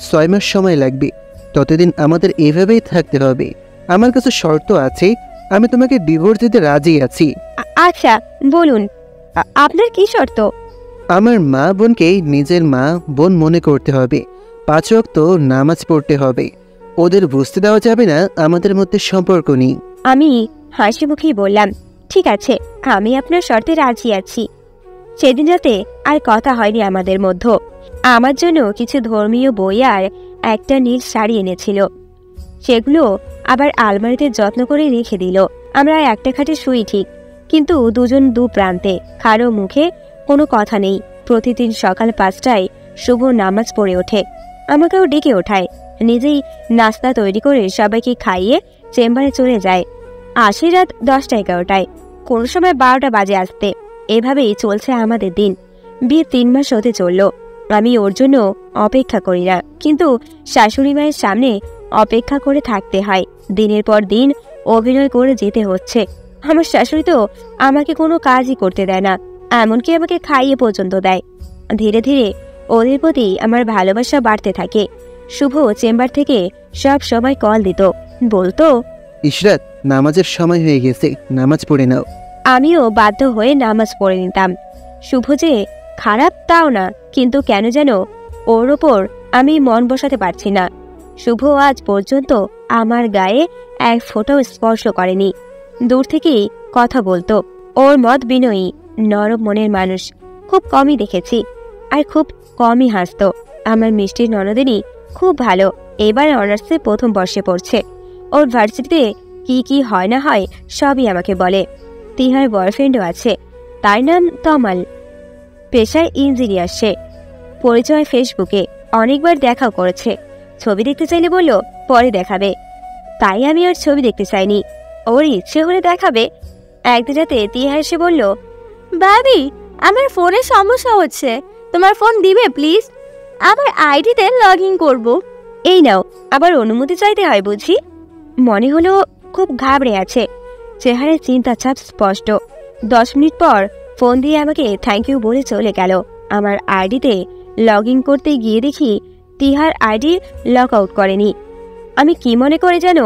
6 মাস সময় লাগবে। ততদিন আমাদের এভাবেই থাকতে হবে। আমার কাছে শর্ত আছে, আমি তোমাকে ডিভোর্স দিতে রাজি আছি। আচ্ছা বলুন, আপনার কি শর্ত? আমার মা বোনকে নিজের মা বোন মনে করতে হবে, 5 ওয়াক্ত নামাজ পড়তে হবে। ওদের বুঝতে দেওয়া যাবে না আমাদের মধ্যে সম্পর্ক নেই। আমি হাসি মুখেই বললাম, ঠিক আছে, আমি আপনার শর্তে রাজি আছি। সেদিন রাতে আর কথা হয়নি আমাদের মধ্যে। আমার জন্য কিছু ধর্মীয় বই আর একটা নীল শাড়ি এনেছিল। সেগুলো আবার আলমারিতে যত্ন করে রেখে দিল। আমরা একটা খাটে শুই ঠিক, কিন্তু দুজন 2 প্রান্তে। কারো মুখে কোনো কথা নেই। প্রতিদিন সকাল 5টায় শুভ নামাজ পড়ে ওঠে, আমাকেও ডেকে ওঠায়। নিজেই নাস্তা তৈরি করে সবাইকে খাইয়ে চেম্বারে চলে যায়। আসে রাত 10টা-11টায়, কোনো সময় 12টা বাজে আসতে। এভাবেই চলছে আমাদের দিন। বিয়ে 3 মাস হতে চলল। আমি ওর জন্য অপেক্ষা করি না, কিন্তু শাশুড়ি মায়ের সামনে অপেক্ষা করে থাকতে হয়। দিনের পর দিন অভিনয় করে যেতে হচ্ছে। আমার শাশুড়ি তো আমাকে কোনো কাজই করতে দেয় না, এমনকি আমাকে খাইয়ে পর্যন্ত দেয়। ধীরে ধীরে ওদের প্রতি আমার ভালোবাসা বাড়তে থাকে। শুভ চেম্বার থেকে সব সময় কল দিত, বলতো, ইশরাত, নামাজের সময় হয়ে গেছে, নামাজ পড়ে নাও। আমিও বাধ্য হয়ে নামাজ পড়ে নিতাম। শুভ যে খারাপ তাও না, কিন্তু কেন যেন ওর ওপর আমি মন বসাতে পারছি না। শুভ আজ পর্যন্ত আমার গায়ে 1 ফোঁটাও স্পর্শ করেনি। দূর থেকেই কথা বলতো। ওর মত বিনয়ী, নরম মনের মানুষ খুব কমই দেখেছি, আর খুব কমই হাসতো। আমার মিষ্টির ননদিনী খুব ভালো। এবার অনার্সে 1ম বর্ষে পড়ছে। ওর ভার্সিটিতে কি কি হয় না হয় সবই আমাকে বলে। তিহার বয়ফ্রেন্ডও আছে, তার নাম তমাল, পেশায় ইঞ্জিনিয়ার। সে পরিচয় ফেসবুকে, অনেকবার দেখাও করেছে। ছবি দেখতে চাইলে বলল পরে দেখাবে, তাই আমি আর ছবি দেখতে চাইনি। ওর ইচ্ছে হলে দেখাবে। একদিন রাতে তিহা এসে বলল, ভাবি আমার ফোনে সমস্যা হচ্ছে, তোমার ফোন দিবে প্লিজ, আমার আইডিতে লগ ইন করবো। এই নাও, আবার অনুমতি চাইতে হয় বুঝি। মনে হলো খুব ঘাবড়ে আছে, চেহারায় চিন্তা ছাপ স্পষ্ট। 10 মিনিট পর ফোন দিয়ে আমাকে থ্যাংক ইউ বলে চলে গেল। আমার আইডিতে লগ ইন করতে গিয়ে দেখি তিহার আইডি লক আউট করেনি। আমি কি মনে করে যেন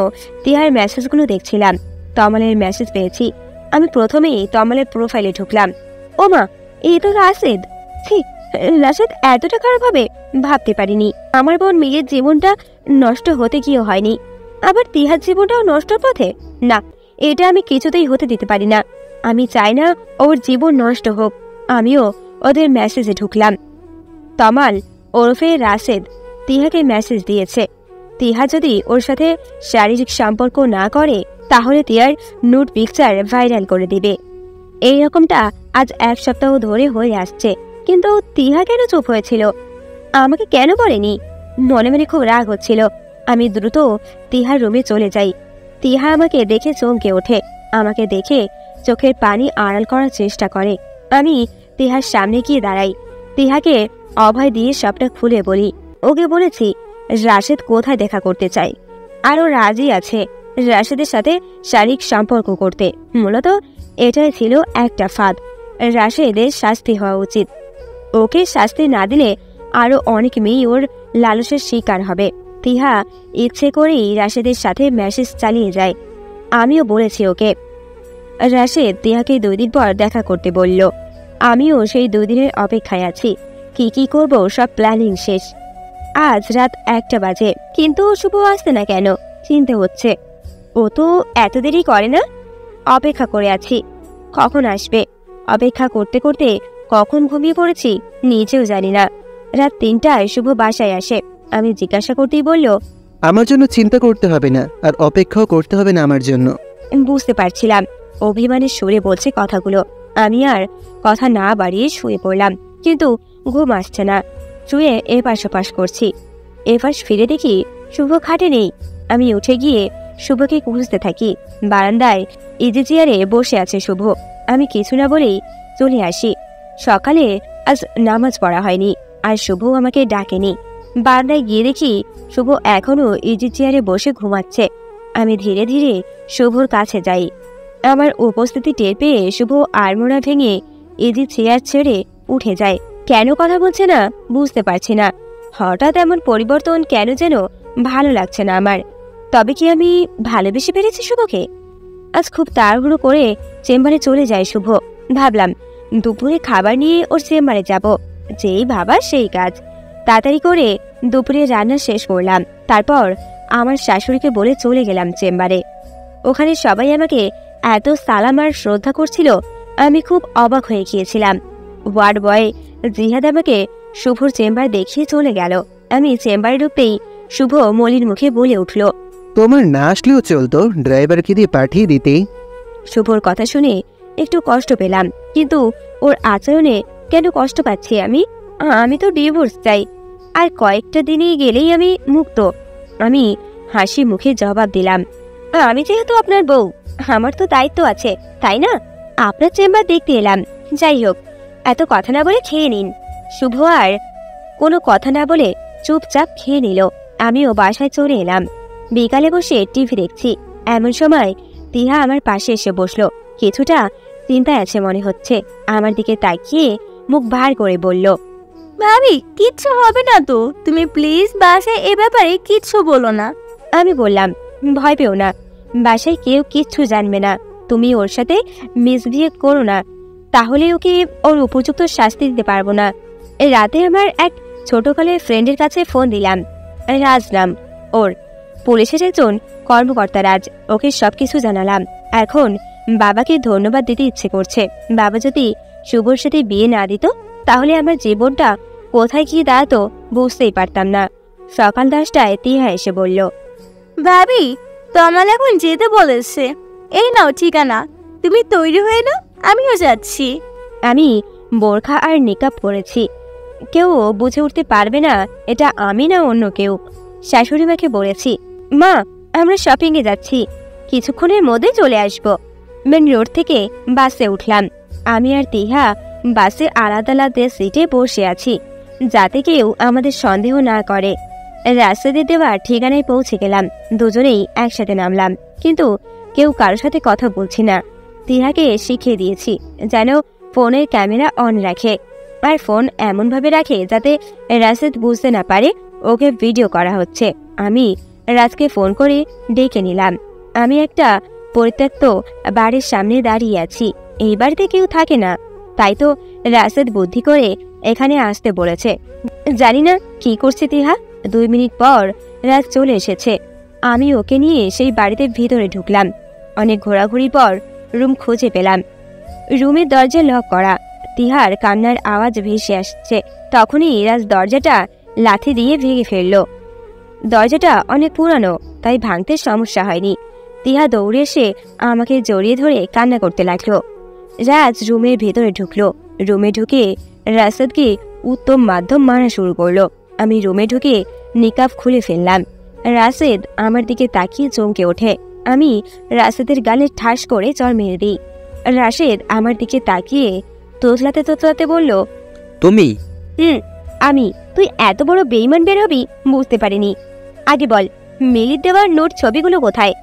তিহার মেসেজগুলো দেখছিলাম। তমালের মেসেজ পেয়েছি। আমি প্রথমেই তমালের প্রোফাইলে ঢুকলাম। ও মা, এই তো রাশেদ। ছি, রাশেদ এতটা খারাপ হবে ভাবতে পারিনি। আমার বোন মেয়ের জীবনটা নষ্ট হতে গিয়েও হয়নি, আবার তিহার জীবনটাও নষ্টর পথে। না, এটা আমি কিছুতেই হতে দিতে পারি না। আমি চাই না ওর জীবন নষ্ট হোক। আমিও ওদের মেসেজে ঢুকলাম। তমাল ওরফে রাশেদ তিহাকে মেসেজ দিয়েছে। তিহা যদি ওর সাথে শারীরিক সম্পর্ক না করে তাহলে তিহার নুড পিকচার ভাইরাল করে দিবে। এই রকমটা আজ 1 সপ্তাহ ধরে হয়ে আসছে, কিন্তু তিহা কেন চুপ হয়েছিল? আমাকে কেন বলেনি? মনে মনে খুব রাগ হচ্ছিল। আমি দ্রুত তিহার রুমে চলে যাই। তিহা আমাকে দেখে চমকে ওঠে। আমাকে দেখে চোখের পানি আড়াল করার চেষ্টা করে। আমি তিহার সামনে গিয়ে দাঁড়াই। তিহাকে অভয় দিয়ে সবটা খুলে বলি। ওকে বলেছি রাশেদ কোথায় দেখা করতে চায়। আরও রাজি আছে রাশেদের সাথে শারীরিক সম্পর্ক করতে। মূলত এটাই ছিল একটা ফাঁদ। রাশেদের শাস্তি হওয়া উচিত। ওকে শাস্তি না দিলে আরও অনেক মেয়ে ওর লালসের শিকার হবে। তিহা ইচ্ছে করেই রাশেদের সাথে মেসেজ চালিয়ে যায়। আমিও বলেছি ওকে। রাশেদ তিহাকে 2 দিন পর দেখা করতে বলল। আমিও সেই 2 দিনের অপেক্ষায় আছি। কি করব সব প্ল্যানিং শেষ। আজ রাত 1টা বাজে, কিন্তু শুভ আসছে না কেন চিনতে হচ্ছে। ও তো এত দেরি করে না। অপেক্ষা করে আছি কখন আসবে। অপেক্ষা করতে করতে কখন ঘুমিয়ে পড়েছি নিজেও জানি না। রাত 3টায় শুভ বাসায় আসে। আমি জিজ্ঞাসা করতেই বলল, আমার জন্য চিন্তা করতে হবে না, আর অপেক্ষাও করতে হবে না আমার জন্য। বুঝতে পারছিলাম অভিমানের সুরে বলছে কথাগুলো। আমি আর কথা না বাড়িয়ে শুয়ে পড়লাম, কিন্তু ঘুম আসছে না। শুয়ে এপাশ ওপাশ করছি। এপাশ ফিরে দেখি শুভ খাটে নেই। আমি উঠে গিয়ে শুভকে খুঁজতে থাকি। বারান্দায় ইজি চেয়ারে বসে আছে শুভ। আমি কিছু না বলেই চলে আসি। সকালে আজ নামাজ পড়া হয়নি, আর শুভ আমাকে ডাকেনি। বারান্দায় গিয়ে দেখি শুভ এখনো ইজি চেয়ারে বসে ঘুমাচ্ছে। আমি ধীরে ধীরে শুভর কাছে যাই। আমার উপস্থিতি টের পেয়ে শুভ আড়মোড়া ভেঙে ইজি চেয়ার ছেড়ে উঠে যায়। কেন কথা বলছে না বুঝতে পারছি না। হঠাৎ এমন পরিবর্তন কেন যেন ভালো লাগছে না আমার। তবে কি আমি ভালোবেসে পেরেছি শুভকে? আজ খুব তাড়াহুড়ো করে চেম্বারে চলে যায় শুভ। ভাবলাম দুপুরে খাবার নিয়ে ওর চেম্বারে যাব। যেই ভাবা সেই কাজ। তাড়াতাড়ি করে দুপুরে রান্না শেষ করলাম। তারপর আমার শাশুড়িকে বলে চলে গেলাম চেম্বারে। ওখানে সবাই আমাকে এত সালাম আর শ্রদ্ধা করছিল, আমি খুব অবাক হয়ে গিয়েছিলাম। ওয়ার্ড বয় জিহাদ আমাকে শুভর চেম্বার দেখিয়ে চলে গেল। আমি চেম্বারে ঢুকতেই শুভ মলিন মুখে বলে উঠল, তোমার না আসলেও চলতো, ড্রাইভারকে দিয়ে পাঠিয়ে দিতে। শুভর কথা শুনে একটু কষ্ট পেলাম, কিন্তু ওর আচরণে কেন কষ্ট পাচ্ছি আমি তো ডিভোর্স চাই, আর কয়েকটা দিনই গেলেই আমি মুক্ত। আমি হাসি মুখে জবাব দিলাম, আমি যেহেতু আপনার বউ, আমার তো দায়িত্ব আছে, তাই না? আপনার চেম্বার দেখতে এলাম। যাই হোক, এত কথা না বলে খেয়ে নিন। শুভ আর কোনো কথা না বলে চুপচাপ খেয়ে নিল। আমিও বাসায় চলে এলাম। বিকালে বসে টিভি দেখছি। এমন সময় তিহা আমার পাশে এসে বসলো। কিছুটা চিন্তায় আছে মনে হচ্ছে। আমার দিকে তাকিয়ে মুখ ভার করে বলল, ভাবি কিচ্ছু হবে না তো, তুমি প্লিজ বাসায় এ ব্যাপারে কিচ্ছু বলো না। আমি বললাম, ভয় পেও না, বাসায় কেউ কিচ্ছু জানবে না। তুমি ওর সাথে মিসবিহেভ করো না, তাহলে ওকে ওর উপযুক্ত শাস্তি দিতে পারবো না। রাতে আমার এক ছোটকালের ফ্রেন্ডের কাছে ফোন দিলাম। রাজ নাম ওর, পুলিশের একজন কর্মকর্তা রাজ। ওকে সবকিছু জানালাম। এখন বাবাকে ধন্যবাদ দিতে ইচ্ছে করছে। বাবা যদি শুভর সাথে বিয়ে না দিত, তাহলে আমার জীবনটা কোথায় গিয়ে দাঁড়াতো বুঝতেই পারতাম না। সকাল 10টায় তিহা এসে বলল, ভাবি তোমার এখন যেতে বলেছে, এই নাও ঠিকানা, তুমি তৈরি হয়ে নাও, আমিও যাচ্ছি। আমি বোরখা আর নিকাব পরেছি, কেউ বুঝে উঠতে পারবে না এটা আমি না অন্য কেউ। শাশুড়ি মাকে বলেছি, মা আমরা শপিংয়ে যাচ্ছি, কিছুক্ষণের মধ্যে চলে আসব। মেন রোড থেকে বাসে উঠলাম। আমি আর তিহা বাসে আলাদা আলাদা সিটে বসে আছি, যাতে কেউ আমাদের সন্দেহ না করে। রাস্তাতে দেওয়া ঠিকানায় পৌঁছে গেলাম। দুজনেই একসাথে নামলাম, কিন্তু কেউ কারোর সাথে কথা বলছি না। তিহাকে শিখিয়ে দিয়েছি যেন ফোনের ক্যামেরা অন রাখে, আর ফোন এমনভাবে রাখে যাতে রাশেদ বুঝতে না পারে ওকে ভিডিও করা হচ্ছে। আমি রাজকে ফোন করে ডেকে নিলাম। আমি একটা পরিত্যক্ত বাড়ির সামনে দাঁড়িয়ে আছি। এই বাড়িতে কেউ থাকে না, তাই তো রাশেদ বুদ্ধি করে এখানে আসতে বলেছে। জানি না কি করছে তিহা। 2 মিনিট পর রাজ চলে এসেছে। আমি ওকে নিয়ে সেই বাড়িতে ভিতরে ঢুকলাম। অনেক ঘোরাঘুরি পর রুম খুঁজে পেলাম। রুমের দরজা লক করা। তিহার কান্নার আওয়াজ ভেসে আসছে। তখনই রাজ দরজাটা লাথি দিয়ে ভেঙে ফেলল। দরজাটা অনেক পুরানো, তাই ভাঙতে সমস্যা হয়নি। তিহা দৌড়ে এসে আমাকে জড়িয়ে ধরে কান্না করতে লাগলো। রাজ রুমের ভেতরে ঢুকলো। রুমে ঢুকে রাশেদকে উত্তম মাধ্যম মারা শুরু করলো। আমি রুমে ঢুকে নিকাব খুলে ফেললাম। রাশেদ আমার দিকে তাকিয়ে চমকে ওঠে। আমি রাশেদের গালে ঠাস করে চড় মেরে দিই। রাশেদ আমার দিকে তাকিয়ে তোতলাতে তোতলাতে বলল, তুমি? তুই এত বড় বেইমান বের হবি বুঝতে পারিনি। আগে বল, মিলির দেওয়ার নোট ছবিগুলো কোথায়?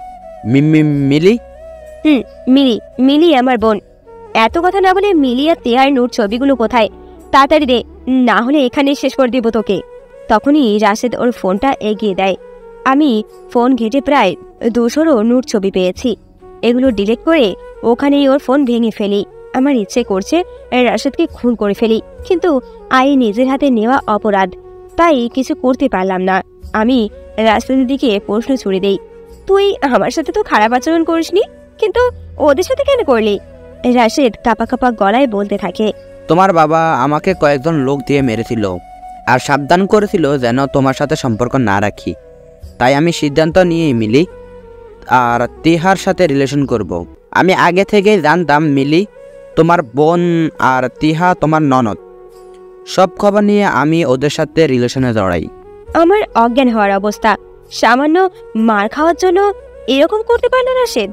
মিলি? মিলি আমার বোন। এত কথা না বলে মিলি আর তেহার নোট ছবিগুলো কোথায়? তাড়াতাড়ি দে, না হলে এখানে শেষ করে দিব তোকে। তখনই রাশেদ ওর ফোনটা এগিয়ে দেয়। আমি ফোন ঘেটে প্রায় 200 নোট ছবি পেয়েছি। এগুলো ডিলিট করে ওখানেই ওর ফোন ভেঙে ফেলি। আমার ইচ্ছে করছে রাশেদকে খুন করে ফেলি, কিন্তু আই নিজের হাতে নেওয়া অপরাধ, তাই কিছু করতে পারলাম না। আমি রাশেদের দিকে প্রশ্ন ছুড়ে দেই, তুই আমার সাথে তো খারাপ আচরণ করিসনি, কিন্তু ওদের সাথে কেন করলি? রাশেদ কাপা কাপা গলায় বলতে থাকে, তোমার বাবা আমাকে কয়েকজন লোক দিয়ে মেরেছিল আর সাবধান করেছিল যেন তোমার সাথে সম্পর্ক না রাখি। তাই আমি সিদ্ধান্ত নিয়ে মিলি আর তিহার সাথে রিলেশন করব। আমি আগে থেকেই জানতাম মিলি তোমার বোন আর তিহা তোমার ননদ। সব খবর নিয়ে আমি ওদের সাথে রিলেশনে জড়াই। আমার অজ্ঞান হওয়ার অবস্থা। সামান্য মার খাওয়ার জন্য এরকম করতে পারল রাশেদ?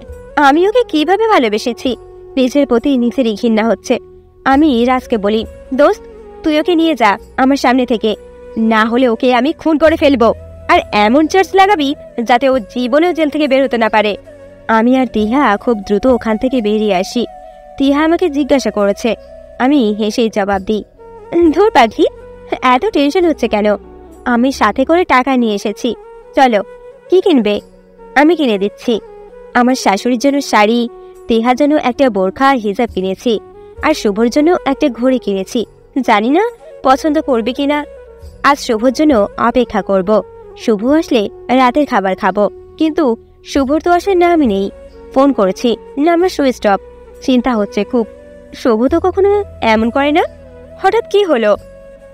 আমি ওকে কিভাবে ভালোবেসেছি, নিজের প্রতি নিজেরই ঘৃণা হচ্ছে। আমি রাজকে বলি, দোস্ত তুই ওকে নিয়ে যা আমার সামনে থেকে, না হলে ওকে আমি খুন করে ফেলবো। আর এমন চার্জ লাগাবি যাতে ও জীবনেও জেল থেকে বের হতে না পারে। আমি আর তিহা খুব দ্রুত ওখান থেকে বেরিয়ে আসি। তিহা আমাকে জিজ্ঞাসা করেছে, আমি হেসেই জবাব দিই, ধুর পাখি, এত টেনশন হচ্ছে কেন? আমি সাথে করে টাকা নিয়ে এসেছি, চলো কি কিনবে? আমি কিনে দিচ্ছি। আমার শাশুড়ির জন্য শাড়ি, তিহার জন্য একটা বোরখা হিজাব কিনেছি, আর শুভর জন্য একটা ঘড়ি কিনেছি। জানি না পছন্দ করবে কিনা। আজ শুভর জন্য অপেক্ষা করব। শুভ আসলে রাতের খাবার খাবো, কিন্তু শুভর তো আসার নামই নেই। ফোন করেছি, নাম্বার সুইচ অফ। চিন্তা হচ্ছে খুব। শুভ তো কখনো এমন করে না। হঠাৎ কি হলো?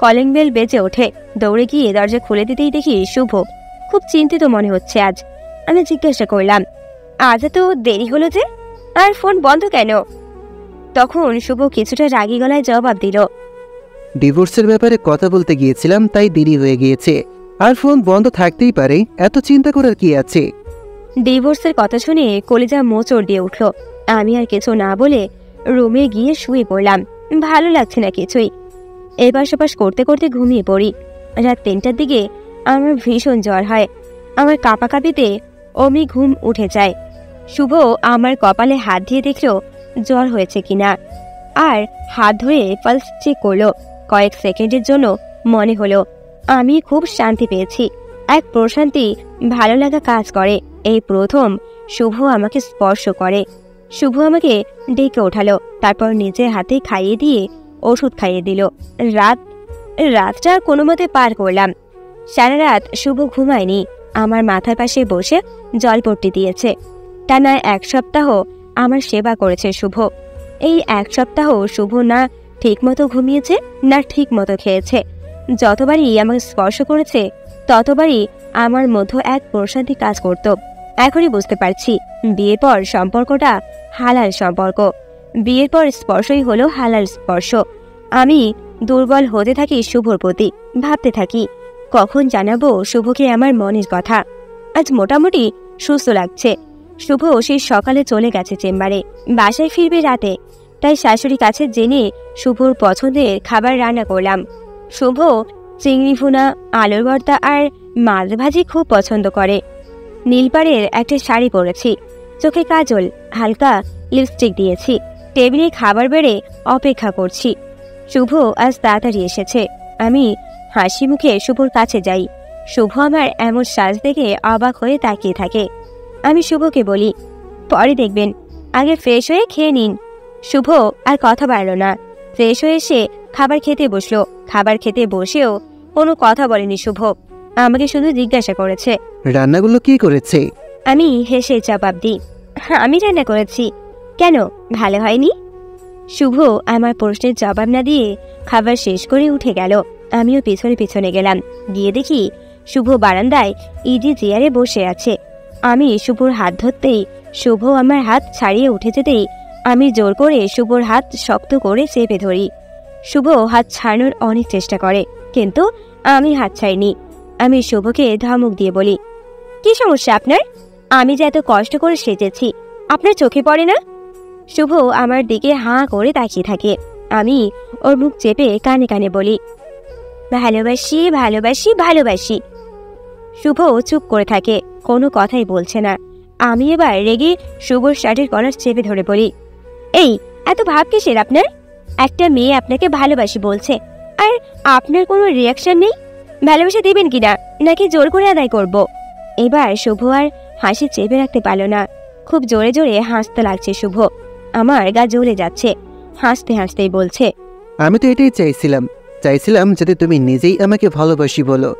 কলিং বেল বেজে ওঠে। দৌড়ে গিয়ে দরজা খুলে দিতেই দেখি শুভ। খুব চিন্তিত মনে হচ্ছে আজ। আমি জিজ্ঞাসা করলাম, আজ এত দেরি হলো যে, আর ফোন বন্ধ কেন? তখন শুভ কিছুটা রাগী গলায় জবাব দিল, ডিভোর্সের ব্যাপারে কথা বলতে গিয়েছিলাম, তাই দেরি হয়ে গিয়েছে। আর ফোন বন্ধ থাকতেই পারে, এত চিন্তা করার কি আছে? ডিভোর্সের কথা শুনে কলিজা মোচড় দিয়ে উঠল। আমি আর কিছু না বলে রুমে গিয়ে শুয়ে পড়লাম। ভালো লাগছে না কিছুই। এপাশ ওপাশ করতে করতে ঘুমিয়ে পড়ি। রাত 3টার দিকে আমার ভীষণ জ্বর হয়। আমার কাঁপাকাঁপিতে অমনি ঘুম উঠে যায়। শুভ আমার কপালে হাত দিয়ে দেখল জ্বর হয়েছে কিনা, আর হাত ধরে পালস চেক করলো। কয়েক সেকেন্ডের জন্য মনে হলো আমি খুব শান্তি পেয়েছি। এক প্রশান্তি ভালো লাগা কাজ করে। এই প্রথম শুভ আমাকে স্পর্শ করে। শুভ আমাকে ডেকে ওঠালো, তারপর নিজের হাতে খাইয়ে দিয়ে ওষুধ খাইয়ে দিল। রাতটা কোনো মতে পার করলাম। সারা রাত শুভ ঘুমায়নি। আমার মাথার পাশে বসে জলপট্টি দিয়েছে। টানা 1 সপ্তাহ আমার সেবা করেছে শুভ। এই 1 সপ্তাহ শুভ না ঠিক মতো ঘুমিয়েছে, না ঠিক মতো খেয়েছে। যতবারই আমাকে স্পর্শ করেছে ততবারই আমার মধ্যে এক প্রশান্তি কাজ করত। এখনই বুঝতে পারছি বিয়ের পর সম্পর্কটা হালাল সম্পর্ক। বিয়ের পর স্পর্শই হলো হালাল স্পর্শ। আমি দুর্বল হতে থাকি শুভর প্রতি। ভাবতে থাকি কখন জানাবো শুভকে আমার মনের কথা। আজ মোটামুটি সুস্থ লাগছে। শুভ সেই সকালে চলে গেছে চেম্বারে, বাসায় ফিরবে রাতে। তাই শাশুড়ির কাছে জেনে শুভর পছন্দের খাবার রান্না করলাম। শুভ চিংড়ি ভুনা, আলুর ভর্তা আর মাছ ভাজি খুব পছন্দ করে। নীলপাড়ের একটা শাড়ি পরেছি, চোখে কাজল, হালকা লিপস্টিক দিয়েছি। টেবিলে খাবার বেড়ে অপেক্ষা করছি। শুভ আজ তাড়াতাড়ি এসেছে। আমি হাসি মুখে শুভর কাছে যাই। শুভ আমার এমন সাজ দেখে অবাক হয়ে তাকিয়ে থাকে। আমি শুভকে বলি, পরে দেখবেন, আগে ফ্রেশ হয়ে খেয়ে নিন। শুভ আর কথা বাড়ল না। ফ্রেশ হয়ে এসে খাবার খেতে বসলো। খাবার খেতে বসেও কোনো কথা বলেনি শুভ। আমাকে শুধু জিজ্ঞাসা করেছে, রান্নাগুলো কি করেছে? আমি হেসে জবাব দিই, আমি রান্না করেছি। কেন, ভালো হয়নি? শুভ আমার প্রশ্নের জবাব না দিয়ে খাবার শেষ করে উঠে গেল। আমিও পিছনে পিছনে গেলাম। গিয়ে দেখি শুভ বারান্দায় ইজি চেয়ারে বসে আছে। আমি শুভর হাত ধরতেই শুভ আমার হাত ছাড়িয়ে উঠে যেতেই আমি জোর করে শুভর হাত শক্ত করে চেপে ধরি। শুভ হাত ছাড়ানোর অনেক চেষ্টা করে, কিন্তু আমি হাত ছাড়িনি। আমি শুভকে ধমক দিয়ে বলি, কি সমস্যা আপনার? আমি যে এত কষ্ট করে সেজেছি, আপনার চোখে পড়ে না? শুভ আমার দিকে হাঁ করে তাকিয়ে থাকে। আমি ওর মুখ চেপে কানে কানে বলি, ভালোবাসি ভালোবাসি ভালোবাসি। শুভ চুপ করে থাকে, কোনো কথাই বলছে না। আমি এবার রেগে শুভর শার্টের কলার চেপে ধরে বলি, এই এত ভাব কিসের আপনার? একটা মেয়ে আপনাকে ভালোবাসি বলছে, আর আপনার কোনো রিয়াকশন নেই। ভালোবাসা দেবেন কিনা, নাকি জোর করে আদায় করব? এবার শুভ আর হাসি চেপে রাখতে পারল না, খুব জোরে জোরে হাসতে লাগছে শুভ। আমার গা জ্বলে যাচ্ছে, হাসতে হাসতেই বলছে, আমি তো এটাই চাইছিলাম যাতে তুমি নিজেই আমাকে ভালোবাসি বলো,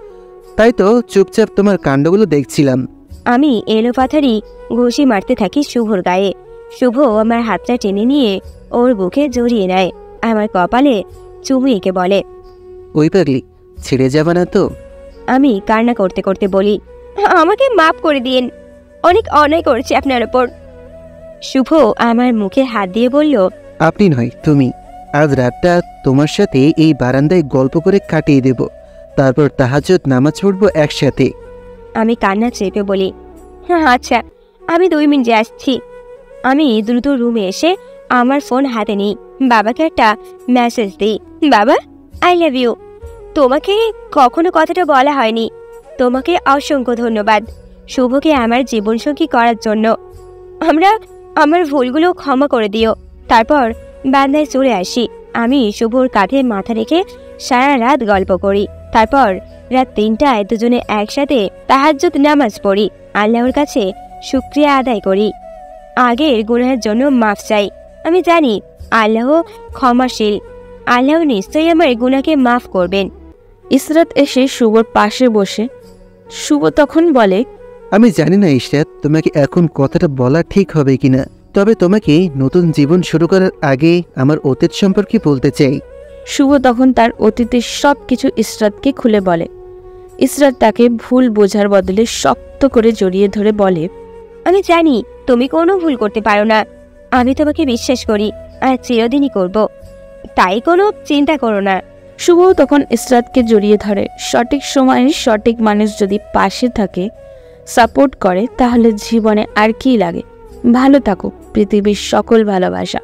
তাই তো চুপচাপ তোমার কাণ্ডগুলো দেখছিলাম। আমি এলোপাথারি ঘুষি মারতে থাকি শুভর গায়ে। শুভ আমার হাতটা টেনে নিয়ে ওর বুকে জড়িয়ে নেয়, আমার কপালে চুমু এঁকে বলে, ওই পাগলি, ছেড়ে যাবে না তো? আমি কান্না করতে করতে বলি, আমাকে মাফ করে দিন, অনেক অন্যায় করছে আপনার ওপর। শুভ আমার মুখে হাত দিয়ে বলল, আপনি নয় তুমি। আজ রাতটা তোমার সাথে এই বারান্দায় গল্প করে কাটিয়ে দেব, তারপর তাহাজ্জুদ নামাজ পড়বো একসাথে। আমি কান্না চেপে বলি, হ্যাঁ আচ্ছা, আমি 2 মিনিটে আসছি। আমি দ্রুত রুমে এসে আমার ফোন হাতে নিই, বাবাকে একটা মেসেজ দিই, বাবা আই লাভ ইউ। তোমাকে কখনো কথাটা বলা হয়নি, তোমাকে অসংখ্য ধন্যবাদ শুভকে আমার জীবনসঙ্গী করার জন্য। আমার ভুলগুলো ক্ষমা করে দিও। তারপর বারান্দায় চলে আসি। আমি শুভর কাঁধে মাথা রেখে সারা রাত গল্প করি। তারপর রাত 3টায় দুজনে একসাথে তাহাজ্জুদ নামাজ পড়ি, আল্লাহর কাছে শুকরিয়া আদায় করি, আগের গুনাহের জন্য মাফ চাই। আমি জানি আল্লাহ ক্ষমাশীল, আল্লাহ নিশ্চয়ই আমার গুনাহকে মাফ করবেন। ইসরাত এসে শুভর পাশে বসে। শুভ তখন বলে, আমি জানি না ইশরাত, তোমাকে এখন কথাটা বলা ঠিক হবে কিনা, তবে তোমাকে নতুন জীবন শুরু করার আগে আমার অতীত সম্পর্কে বলতে চাই। শুভ তখন তার অতীতের সব কিছু ইসরাতকে খুলে বলে। ইসরাত তাকে ভুল বোঝার বদলে শক্ত করে জড়িয়ে ধরে বলে, আমি জানি তুমি কোনো ভুল করতে পারো না, আমি তোমাকে বিশ্বাস করি আর চিরদিনই করব, তাই কোনো চিন্তা করো না। শুভ তখন ইসরাতকে জড়িয়ে ধরে। সঠিক সময়ে সঠিক মানুষ যদি পাশে থাকে, সাপোর্ট করে, তাহলে জীবনে আর কি লাগে। ভালো থাকো, পৃথিবীর সকল ভালোবাসা।